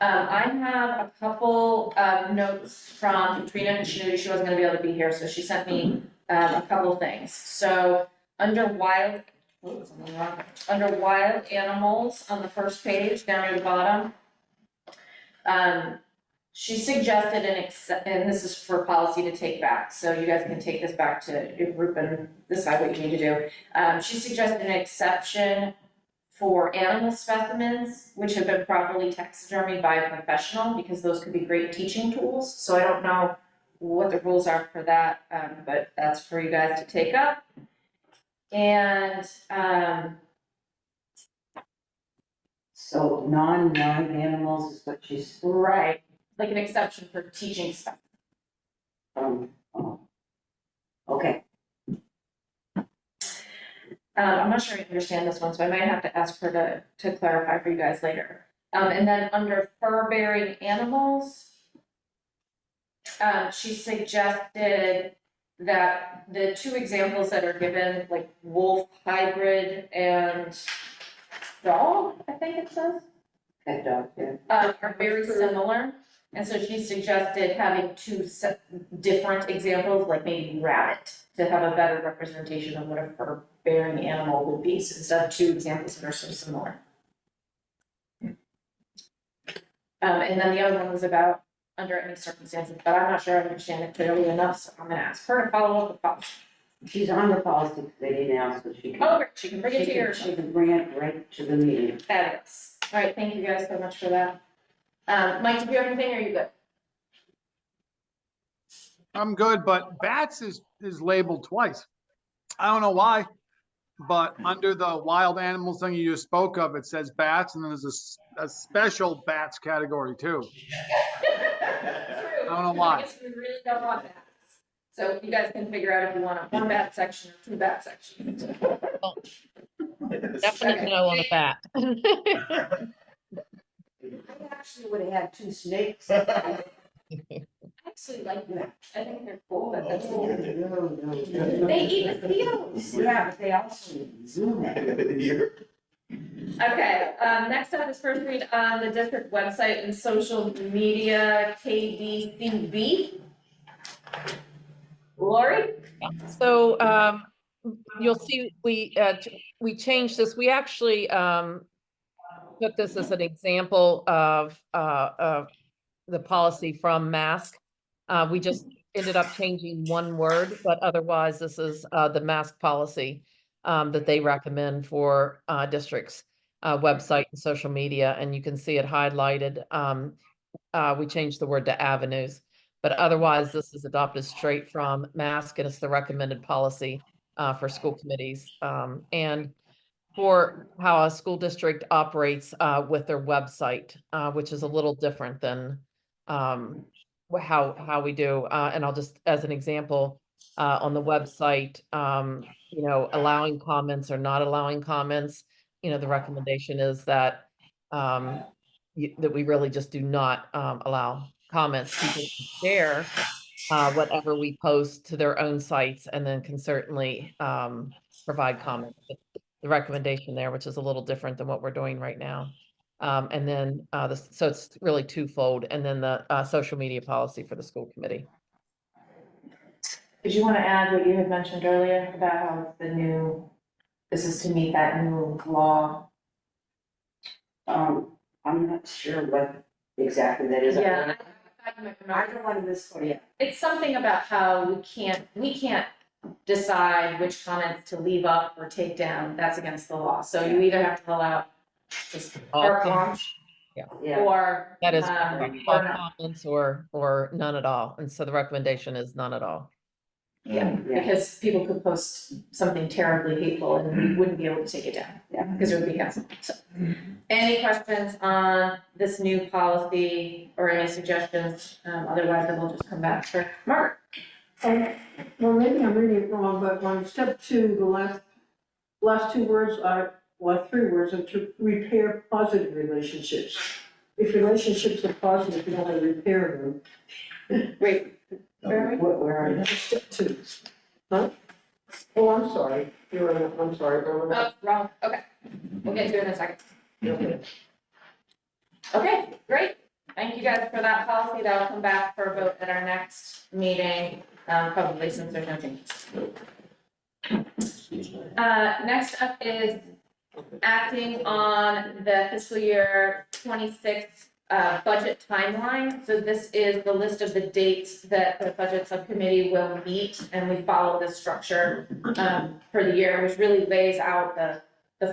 I have a couple of notes from Katrina, and she knew she wasn't gonna be able to be here, so she sent me a couple of things. So under wild animals on the first page, down near the bottom, she suggested and this is for policy to take back, so you guys can take this back to your group and decide what you need to do. She suggested an exception for animal specimens, which have been properly taxidermied by a professional, because those could be great teaching tools. So I don't know what the rules are for that, but that's for you guys to take up. And, So non-live animals is what she's, right, like an exception for teaching stuff. Okay. I'm not sure I understand this one, so I might have to ask her to clarify for you guys later. And then under fur-bearing animals, she suggested that the two examples that are given, like wolf hybrid and dog, I think it says, That dog, yeah. are very similar. And so she suggested having two different examples, like maybe rabbit, to have a better representation of what a fur-bearing animal would be, so instead of two examples that are so similar. And then the other one was about under any circumstances, but I'm not sure I understand it clearly enough, so I'm gonna ask her to follow up with policy. She's on the policy committee now, so she can. Oh, great, she can bring it to your. She can bring it right to the meeting. Fabulous. All right, thank you guys so much for that. Mike, did you have anything, or are you good? I'm good, but bats is labeled twice. I don't know why, but under the wild animals thing you just spoke of, it says bats, and then there's a special bats category too. I don't know why. I guess we really don't want bats. So you guys can figure out if you want a one bat section or two bat sections. Definitely no on a bat. I actually would have had two snakes. I actually like bats. I think they're cool, but that's. No. They eat mosquitoes. Yeah, but they also zoom in. Okay, next up is first read on the district website and social media, KDCB. Lori? So you'll see we changed this. We actually put this as an example of the policy from mask. We just ended up changing one word, but otherwise this is the mask policy that they recommend for districts, website and social media, and you can see it highlighted. We changed the word to avenues. But otherwise, this is adopted straight from MASC, and it's the recommended policy for school committees. And for how a school district operates with their website, which is a little different than how we do. And I'll just, as an example, on the website, you know, allowing comments or not allowing comments, you know, the recommendation is that that we really just do not allow comments. People can share whatever we post to their own sites, and then can certainly provide comments. But the recommendation there, which is a little different than what we're doing right now. And then so it's really twofold. And then the social media policy for the school committee. Did you want to add what you had mentioned earlier about how this is to meet that new law? I'm not sure what exactly that is. Yeah. I don't want to miss for you. It's something about how we can't decide which comments to leave up or take down. That's against the law. So you either have to allow just carte blanche, Yeah. or That is all or not. comments or none at all. And so the recommendation is none at all. Yeah, because people could post something terribly hateful and we wouldn't be able to take it down. Yeah. Because it would be canceled. So, any questions on this new policy or any suggestions? Otherwise, then we'll just come back for Margaret. Well, maybe I'm reading it wrong, but on step 2, the last 2 words are, well, 3 words are to repair positive relationships. If relationships are positive, you want to repair them. Wait, where are we? Where are you? Step 2. Huh? Oh, I'm sorry. I'm sorry. Oh, wrong. Okay. We'll get to it in a second. Okay. Okay, great. Thank you guys for that policy. That'll come back for a vote at our next meeting, probably since there's no changes. Next up is acting on the fiscal year 26 budget timeline. So this is the list of the dates that the budget subcommittee will meet, and we follow this structure for the year, which really lays out the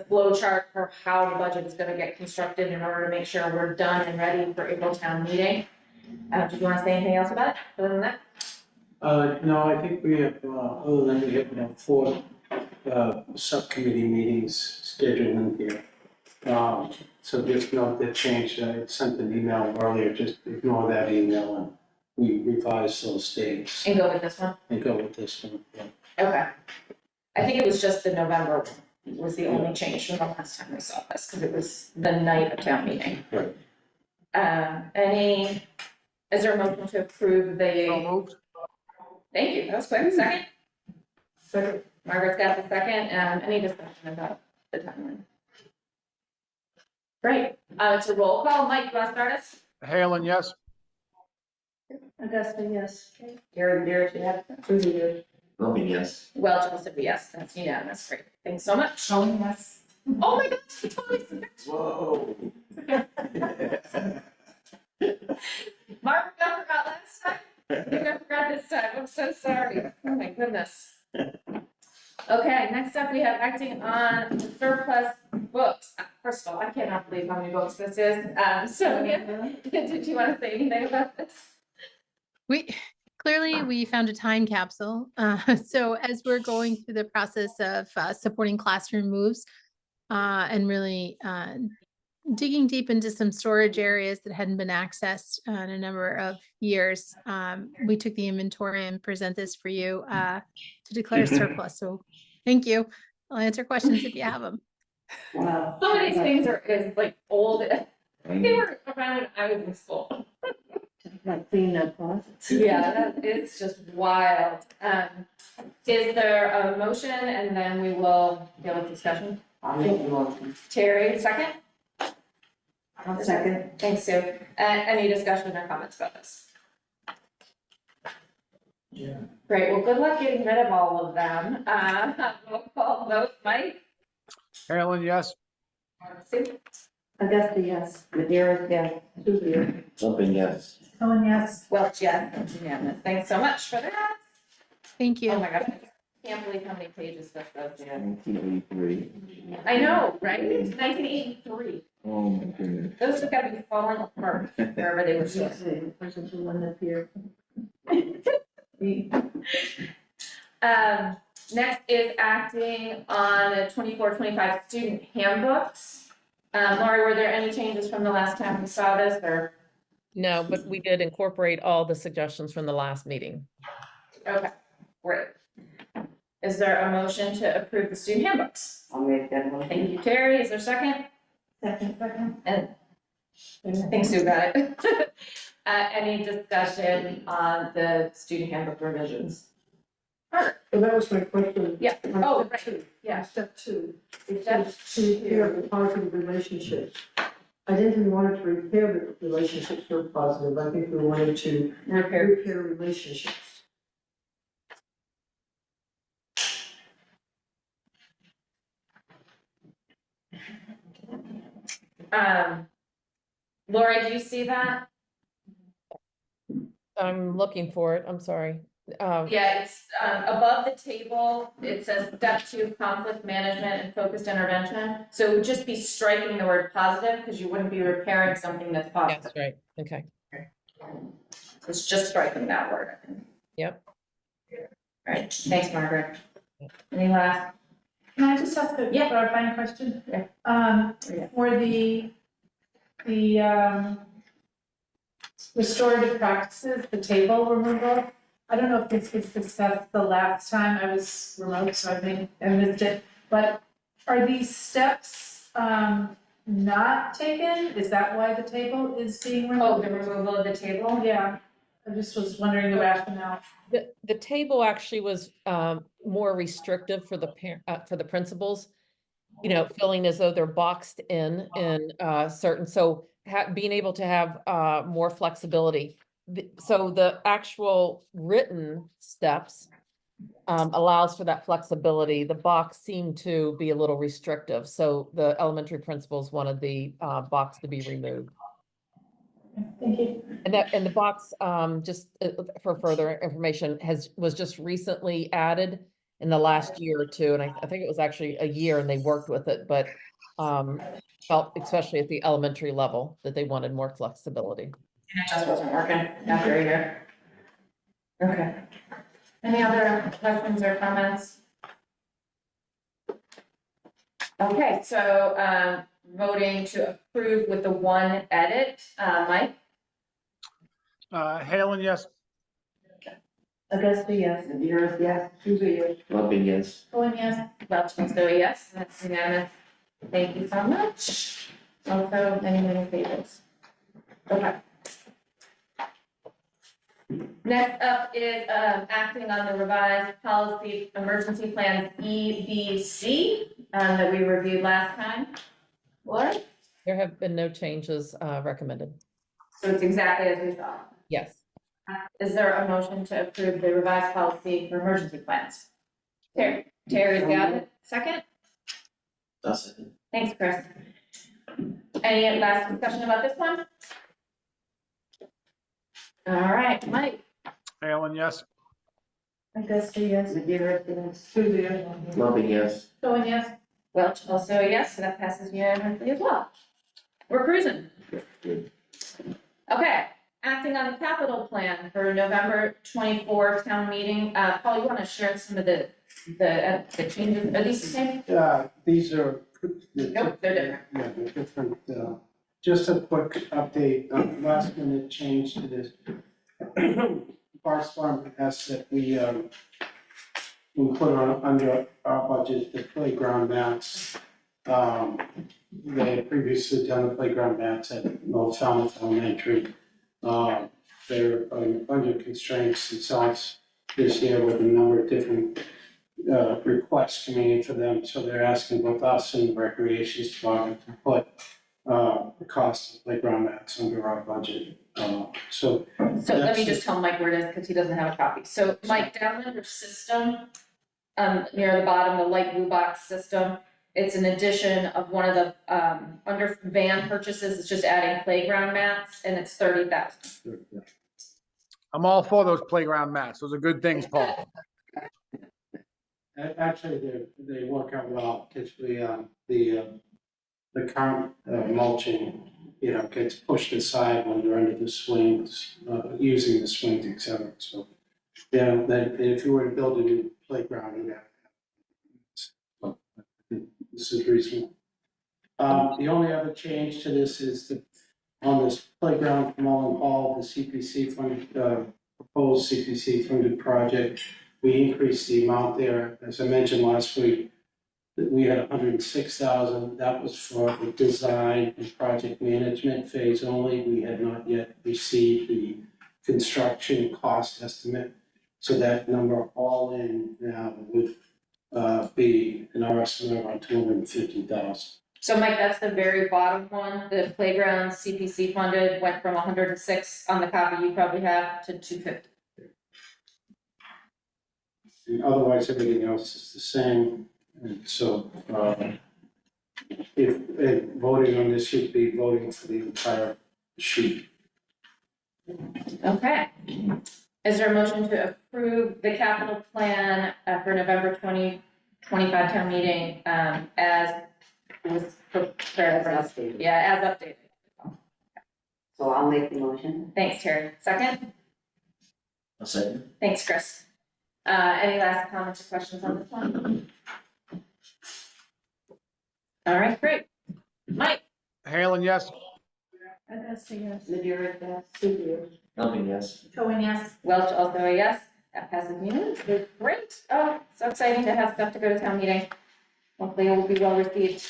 flow chart for how the budget is going to get constructed in order to make sure we're done and ready for April town meeting. Do you want to say anything else about it other than that? No, I think we have, other than we have 4 subcommittee meetings scheduled in here. So just note that change, I sent an email earlier, just ignore that email and we revise those dates And go with this one? and go with this one. Yeah. Okay. I think it was just the November one was the only change from the last time we saw this, because it was the night of town meeting. Right. Is there a motion to approve So the, moved. thank you, that was quick, second? Second. Margaret's got the second, any discussion about the timeline? Great, it's a roll call. Mike, you want to start us? Halen, yes. Augusta, yes. Gary, yeah. Susie, yes. Robin, yes. Well, Joseph, yes, that's unanimous, great, thanks so much. Showing us. Oh my gosh, I totally forgot. Whoa. Margaret got forgot last time. You got forgot this time. I'm so sorry. Oh my goodness. Okay, next up we have acting on the surplus books. First of all, I cannot believe how many books this is. Sonia, did you want to say anything about this? We found a time capsule. So as we're going through the process of supporting classroom moves and really digging deep into some storage areas that hadn't been accessed in a number of years, we took the inventory and present this for you to declare surplus. So thank you. I'll answer questions if you have them. Wow. Some of these things is like old. They were around when I was in school. Like clean up closets. Yeah, it's just wild. Is there a motion, and then we will go with discussion? I'll make the motion. Terry, second? I'll second. Thanks, Sue. Any discussion or comments about this? Yeah. Great, well, good luck getting rid of all of them. Roll call vote, Mike? Halen, yes. Sue? Augusta, yes. Madeira, yes. Susie, yes. Robin, yes. Helen, yes. Welch, yes, that's unanimous. Thanks so much for that. Thank you. Oh my gosh, I can't believe how many pages this goes to. 1983. I know, right? 1983. Oh my goodness. Those have got to be falling apart wherever they were stored. This is the one up here. Next is acting on the 24-25 student handbooks. Lori, were there any changes from the last time we saw this, or? No, but we did incorporate all the suggestions from the last meeting. Okay, great. Is there a motion to approve the student handbooks? I'll make that one. Thank you, Terry. Is there a second? Second. And I think Sue got it. Any discussion on the student handbook revisions? So that was my question. Yeah. On Oh, step right. two. Yeah. On step two, it Step says to repair the positive relationships. I didn't think we wanted to repair the relationships that were positive, I think we wanted to Repair. repair relationships. Lori, do you see that? I'm looking for it. I'm sorry. Yeah, it's above the table. It says step 2, conflict management and focused intervention. So it would just be striking the word positive because you wouldn't be repairing something that's positive. Yes, right. Okay. It's just striking that word. Yep. Right. Thanks, Margaret. Any last? Can I just ask a Yeah. clarifying question? Yeah. Yeah. For the restorative practices, the table removal, I don't know if this was discussed the last time I was remote, so I think I missed it, but are these steps, not taken? Is that why the table is being Oh, removed? the removal of the table? Yeah, I just was wondering the rationale. The table actually was more restrictive for the principals, you know, feeling as though they're boxed in certain, so being able to have more flexibility. So the actual written steps allows for that flexibility. The box seemed to be a little restrictive, so the elementary principals wanted the box to be removed. Thank you. And the box, just for further information, was just recently added in the last year or two, and I think it was actually a year, and they worked with it, but felt, especially at the elementary level, that they wanted more flexibility. And it just wasn't working after a year. Okay. Any other questions or comments? Okay, so voting to approve with the one edit, Mike? Halen, yes. Augusta, yes. Nadira, yes. Susie, yes. Loving, yes. Owen, yes. Welch, also a yes, that's unanimous. Thank you so much. Also, any favors? Okay. Next up is acting on the revised policy emergency plans EBC that we reviewed last time. Laura? There have been no changes recommended. So it's exactly as we thought. Yes. Is there a motion to approve the revised policy for emergency plans? Terry's got it. Second? That's it. Thanks, Chris. Any last discussion about this one? All right, Mike? Halen, yes. Augusta, yes. Nadira, yes. Susie, yes. Loving, yes. Owen, yes. Welch, also a yes, so that passes unanimously as well. We're cruising. Good. Okay, acting on the capital plan for November 24 town meeting. Paul, you want to share some of the changes? Are these the same? These are. Nope, they're different. Yeah, they're different. Just a quick update, last minute change to this. Parks Department asked that we put on under our budget the playground mats. They had previously done the playground mats at North Falmouth Elementary. They're under constraints themselves this year with a number of different requests coming in for them, so they're asking both us and the Recreation Department to put the cost of playground mats under our budget. So So let me just tell Mike where it is, because he doesn't have a copy. So Mike, down under system, near the bottom, the light blue box system, it's an addition of one of the, under van purchases, it's just adding playground mats, and it's 30,000. I'm all for those playground mats. Those are good things, Paul. Actually, they work out well, because the current mulching, you know, gets pushed aside when they're under the swings, using the swings, et cetera. So Yeah, then if you were to build a new playground, you'd have to have. This is reasonable. The only other change to this is that on this playground from Mullen Hall, the CPC funded, proposed CPC funded project, we increased the amount there, as I mentioned last week, that we had 106,000, that was for the design and project management phase only. We had not yet received the construction cost estimate. So that number all in now would be an estimate of around 250,000. So Mike, that's the very bottom one, the playground CPC funded went from 106 on the copy you probably have to 250. And otherwise, everything else is the same. And so if voting on this, you'd be voting for the entire sheet. Okay. Is there a motion to approve the capital plan for November 2025 town meeting as was prepared? As updated. Yeah, as updated. So I'll make the motion. Thanks, Terry. Second? I'll second. Thanks, Chris. Any last comments or questions on this one? All right, great. Mike? Halen, yes. Augusta, yes. Madeira, yes. Melvin, yes. Cohen, yes. Welch, also a yes. That passes unanimously. Great. Oh, so exciting to have stuff to go to town meeting. Hopefully it will be well received.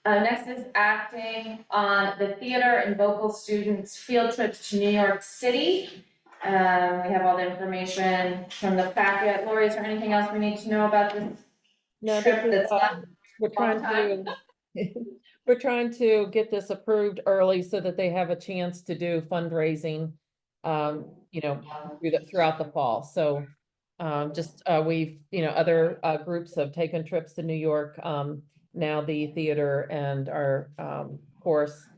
Next is acting on the theater and vocal students' field trips to New York City. We have all the information from the packet. Lori, is there anything else we need to know about this No, trip this is, that's not we're trying to, we're trying to get this approved early so that they have a chance to do fundraising, you know, throughout the fall. So we've, you know, other groups have taken trips to New York. Now the theater and our chorus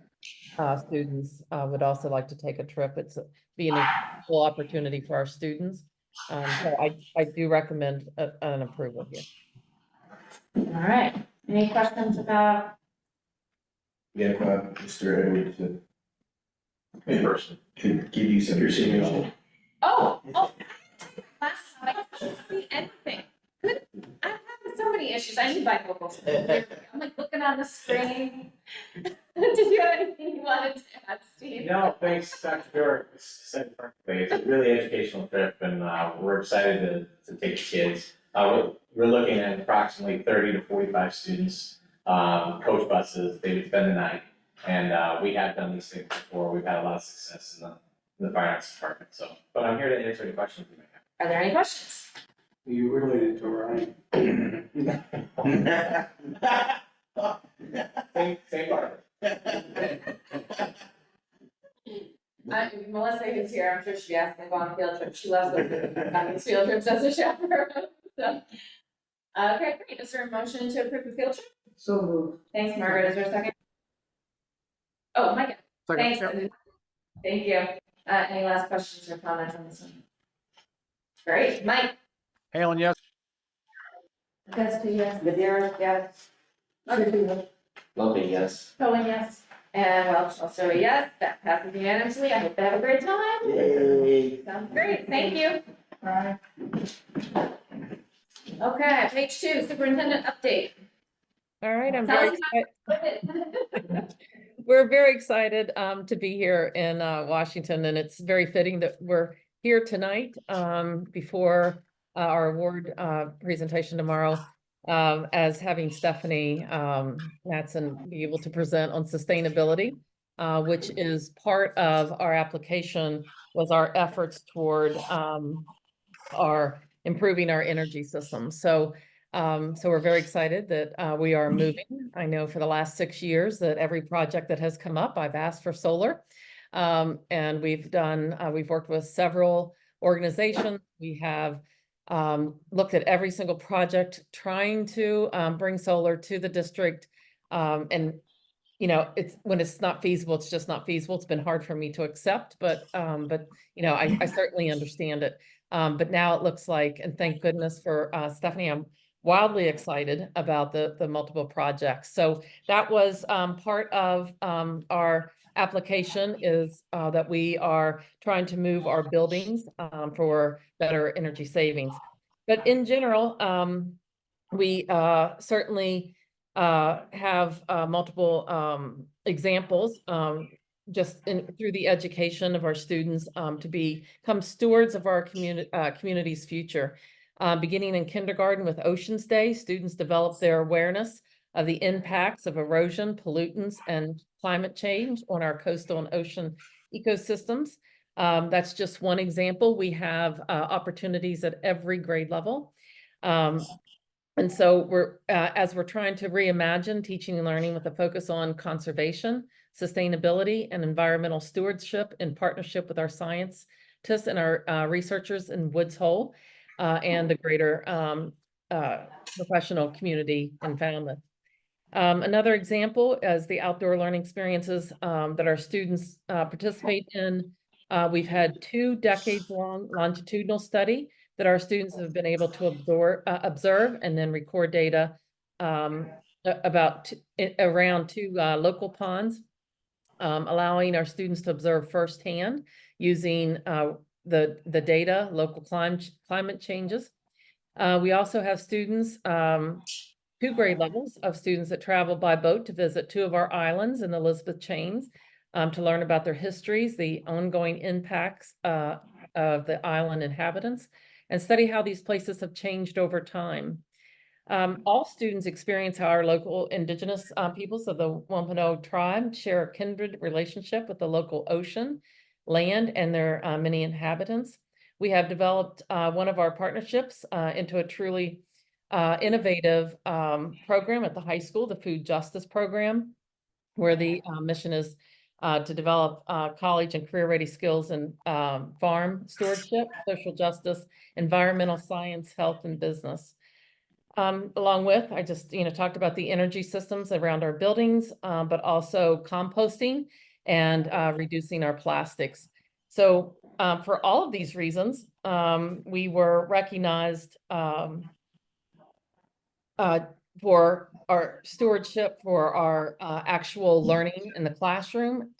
students would also like to take a trip. It's be an incredible opportunity for our students. So I do recommend an approval here. all right. Any questions about? Yeah, Mr. Edwards, in person, could give you some information. Oh, last time I couldn't see anything. Good. I'm having so many issues. I need bifocals. I'm like looking on the screen. Did you have anything you wanted to add, Steve? No, thanks, Dr. Dorr. Said perfectly. It's a really educational trip, and we're excited to take the kids. We're looking at approximately 30 to 45 students, coach buses. They would spend the night, and we have done these things before. We've had a lot of success in the fine arts department. So, but I'm here to answer any questions you may have. Are there any questions? Are you related to Ryan? Same barber. Melissa is here. I'm sure she'd be asking to go on field trips. She loves on these field trips as a chaperone. So. Okay, great. Is there a motion to approve the field trip? So moved. Thanks, Margaret. Is there a second? Oh, Micah. Second, Thanks. yep. Thank you. Any last questions or comments on this one? Great. Mike? Halen, yes. Augusta, yes. Madeira, yes. Melvin, yes. Cohen, yes. And Welch, also a yes. That passes unanimously. I hope they have a great time. Yay. Sounds great. Thank you. Bye. Okay, page 2, superintendent update. All right, I'm Tell very us excited. We're very excited to be here in Washington, and it's very fitting that we're here tonight before our award presentation tomorrow, as having Stephanie Mattson be able to present on sustainability, which is part of our application, was our efforts toward our improving our energy system. So we're very excited that we are moving. I know for the last 6 years that every project that has come up, I've asked for solar. And we've worked with several organizations. We have looked at every single project trying to bring solar to the district. And you know, when it's not feasible, it's just not feasible. It's been hard for me to accept, but you know, I certainly understand it. But now it looks like, and thank goodness for Stephanie, wildly excited about the multiple projects. So that was part of our application is that we are trying to move our buildings for better energy savings. But in general, we certainly have multiple examples just through the education of our students to become stewards of our community's future. Beginning in kindergarten with Oceans Day, students develop their awareness of the impacts of erosion, pollutants, and climate change on our coastal and ocean ecosystems. That's just one example. We have opportunities at every grade level. And so we're, as we're trying to reimagine teaching and learning with a focus on conservation, sustainability, and environmental stewardship in partnership with our scientists and our researchers in Woods Hole and the greater professional community in Falmouth. Another example is the outdoor learning experiences that our students participate in. We've had 2 decades-long longitudinal study that our students have been able to observe and then record data about around 2 local ponds, allowing our students to observe firsthand using the data, local climate changes. We also have students, 2 grade levels of students that travel by boat to visit 2 of our islands in the Elizabeth Chains to learn about their histories, the ongoing impacts of the island inhabitants, and study how these places have changed over time. All students experience how our local indigenous peoples of the Wampanoag tribe share a kindred relationship with the local ocean, land, and their many inhabitants. We have developed one of our partnerships into a truly innovative program at the high school, the Food Justice Program, where the mission is to develop college and career-ready skills in farm stewardship, social justice, environmental science, health, and business. Along with, I just talked about the energy systems around our buildings, but also composting and reducing our plastics. So for all of these reasons, we were recognized for our stewardship, for our actual learning in the classroom,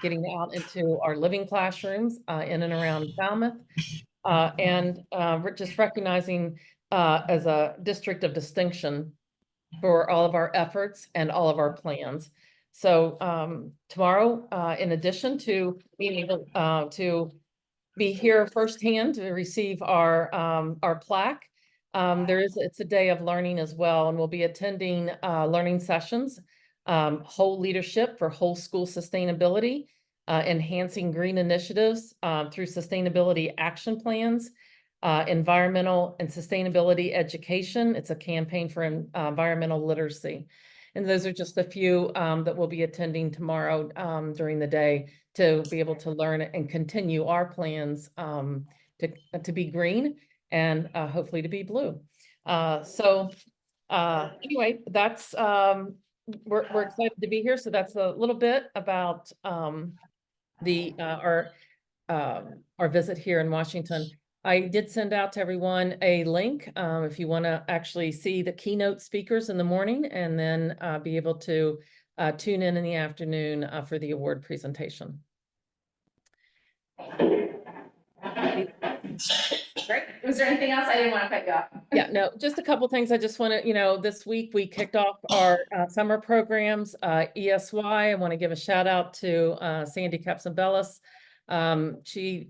getting out into our living classrooms in and around Falmouth, and we're just recognizing as a district of distinction for all of our efforts and all of our plans. So tomorrow, in addition to being able to be here firsthand to receive our plaque, it's a day of learning as well, and we'll be attending learning sessions, whole leadership for whole school sustainability, enhancing green initiatives through sustainability action plans, environmental and sustainability education. It's a campaign for environmental literacy. And those are just a few that we'll be attending tomorrow during the day to be able to learn and continue our plans to be green and hopefully to be blue. Anyway, that's we're excited to be here. So that's a little bit about our visit here in Washington. I did send out to everyone a link if you want to actually see the keynote speakers in the morning and then be able to tune in the afternoon for the award presentation. Great. Was there anything else? I didn't want to cut you off. Yeah, no, just a couple things. I just want to, this week we kicked off our summer programs, ESY. I want to give a shout out to Sandy Capsabellis. She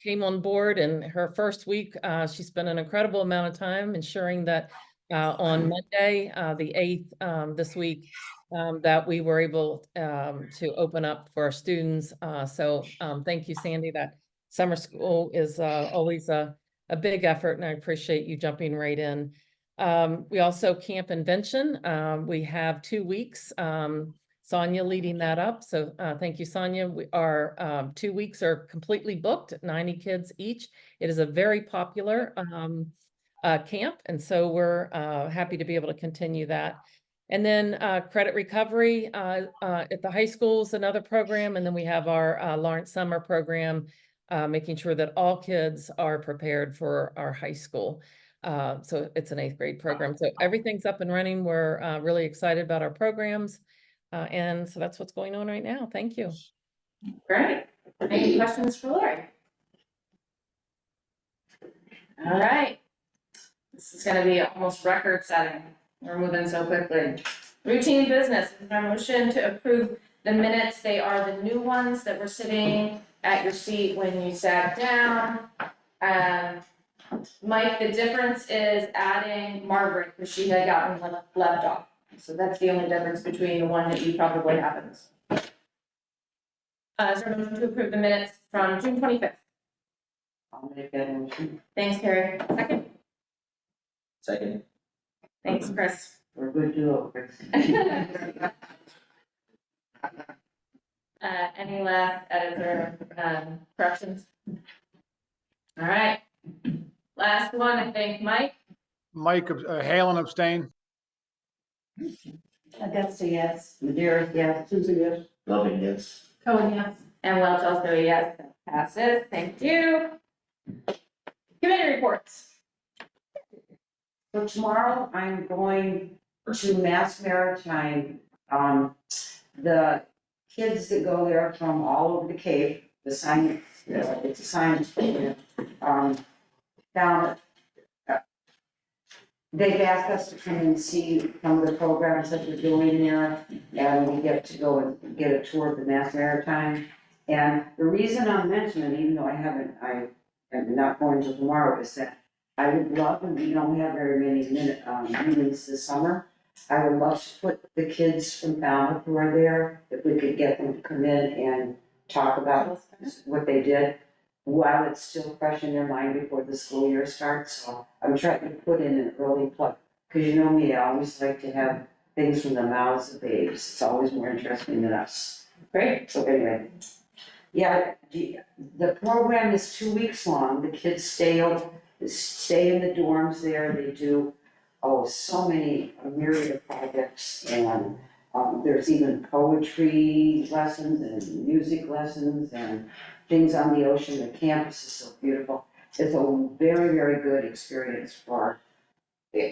came on board, and her first week, she spent an incredible amount of time ensuring that on Monday, the 8th, this week, that we were able to open up for our students. So thank you, Sandy. That summer school is always a big effort, and I appreciate you jumping right in. We also Camp Invention. We have 2 weeks. Sonia leading that up. So thank you, Sonia. Our 2 weeks are completely booked, 90 kids each. It is a very popular camp. And so we're happy to be able to continue that. And then credit recovery at the high schools, another program. And then we have our Lawrence Summer program, making sure that all kids are prepared for our high school. So it's an 8th grade program. So everything's up and running. We're really excited about our programs. And so that's what's going on right now. Thank you. Great. Any questions for Lori? All right. This is gonna be almost record setting. We're moving so quickly. Routine business, is there a motion to approve the minutes? They are the new ones that were sitting at your seat when you sat down. Mike, the difference is adding Margaret, because she had gotten left off. So that's the only difference between the one that you probably have in this. Is there a motion to approve the minutes from June 25th? I'll make that motion. Thanks, Carrie. Second? Second. Thanks, Chris. We're good to go, Chris. Any last edits or corrections? All right. Last one, I think, Mike. Mike, Halen abstain. Augusta, yes. Madeira, yes. Susan, yes. Loving, yes. Cohen, yes. And Welch also a yes, that passes. Thank you. Committee reports. So tomorrow I'm going to Mass Maritime. The kids that go there from all over the Cape, the science, it's a science program, down they've asked us to come and see some of the programs that they're doing there, and we get to go and get a tour of the Mass Maritime. And the reason I'm mentioning, even though I am not going to tomorrow, is that I would love, and we don't have very many meetings this summer, I would love to put the kids from Falmouth who are there, if we could get them to come in and talk about what they did while it's still fresh in their mind before the school year starts. So I'm trying to put in an early plug, because you know me, I always like to have things from the mouths of babes. It's always more interesting than us. Great. So anyway, yeah, the program is 2 weeks long. The kids stay in the dorms there. They do, so many, a myriad of projects, and there's even poetry lessons and music lessons and things on the ocean. The campus is so beautiful. It's a very, very good experience for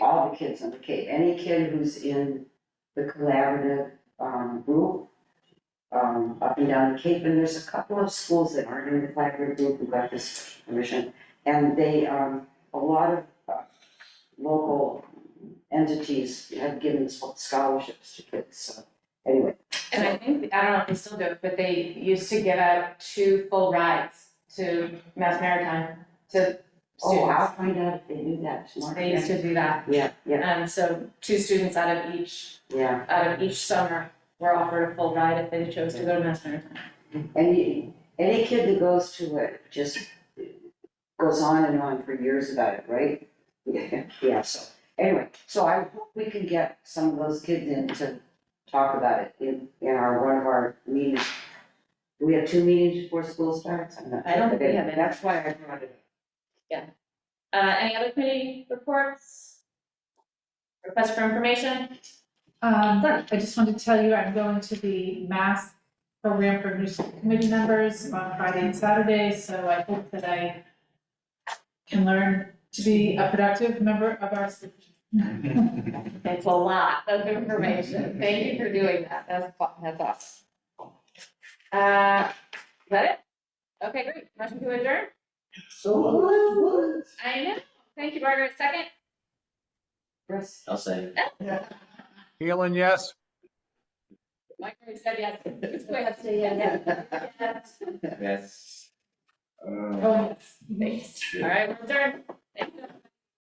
all the kids on the Cape. Any kid who's in the collaborative group up and down the Cape, and there's a couple of schools that aren't in the collaborative group who got this permission, and they a lot of local entities have given scholarships to kids. So anyway. And I think, I don't know if they still do it, but they used to give out 2 full rides to Mass Maritime to Oh, I'll students. find out if they do that tomorrow. They used to do that. Yeah. So 2 students out of each summer were offered a full ride if they chose to go to Mass Maritime. And any kid that goes to it just goes on and on for years about it, right? Yeah, so anyway, so I hope we can get some of those kids in to talk about it in one of our meetings. Do we have 2 meetings before school starts? I'm not I don't think we have any. That's why I brought it. Any other committee reports? Request for information? I just wanted to tell you, I'm going to the Mass program for new school committee members on Friday and Saturday, so I hope that I can learn to be a productive member of our school. It's a lot of information. Thank you for doing that. That's fun. That's awesome. Is that it? Okay, great. Motion to adjourn? So, I know. Thank you, Margaret. Second? Chris? I'll say. Halen, yes. Mike already said yes. Go ahead. Say yes. Yes. Yes. Oh, yes. Thanks. All right, we're adjourned. Thank you.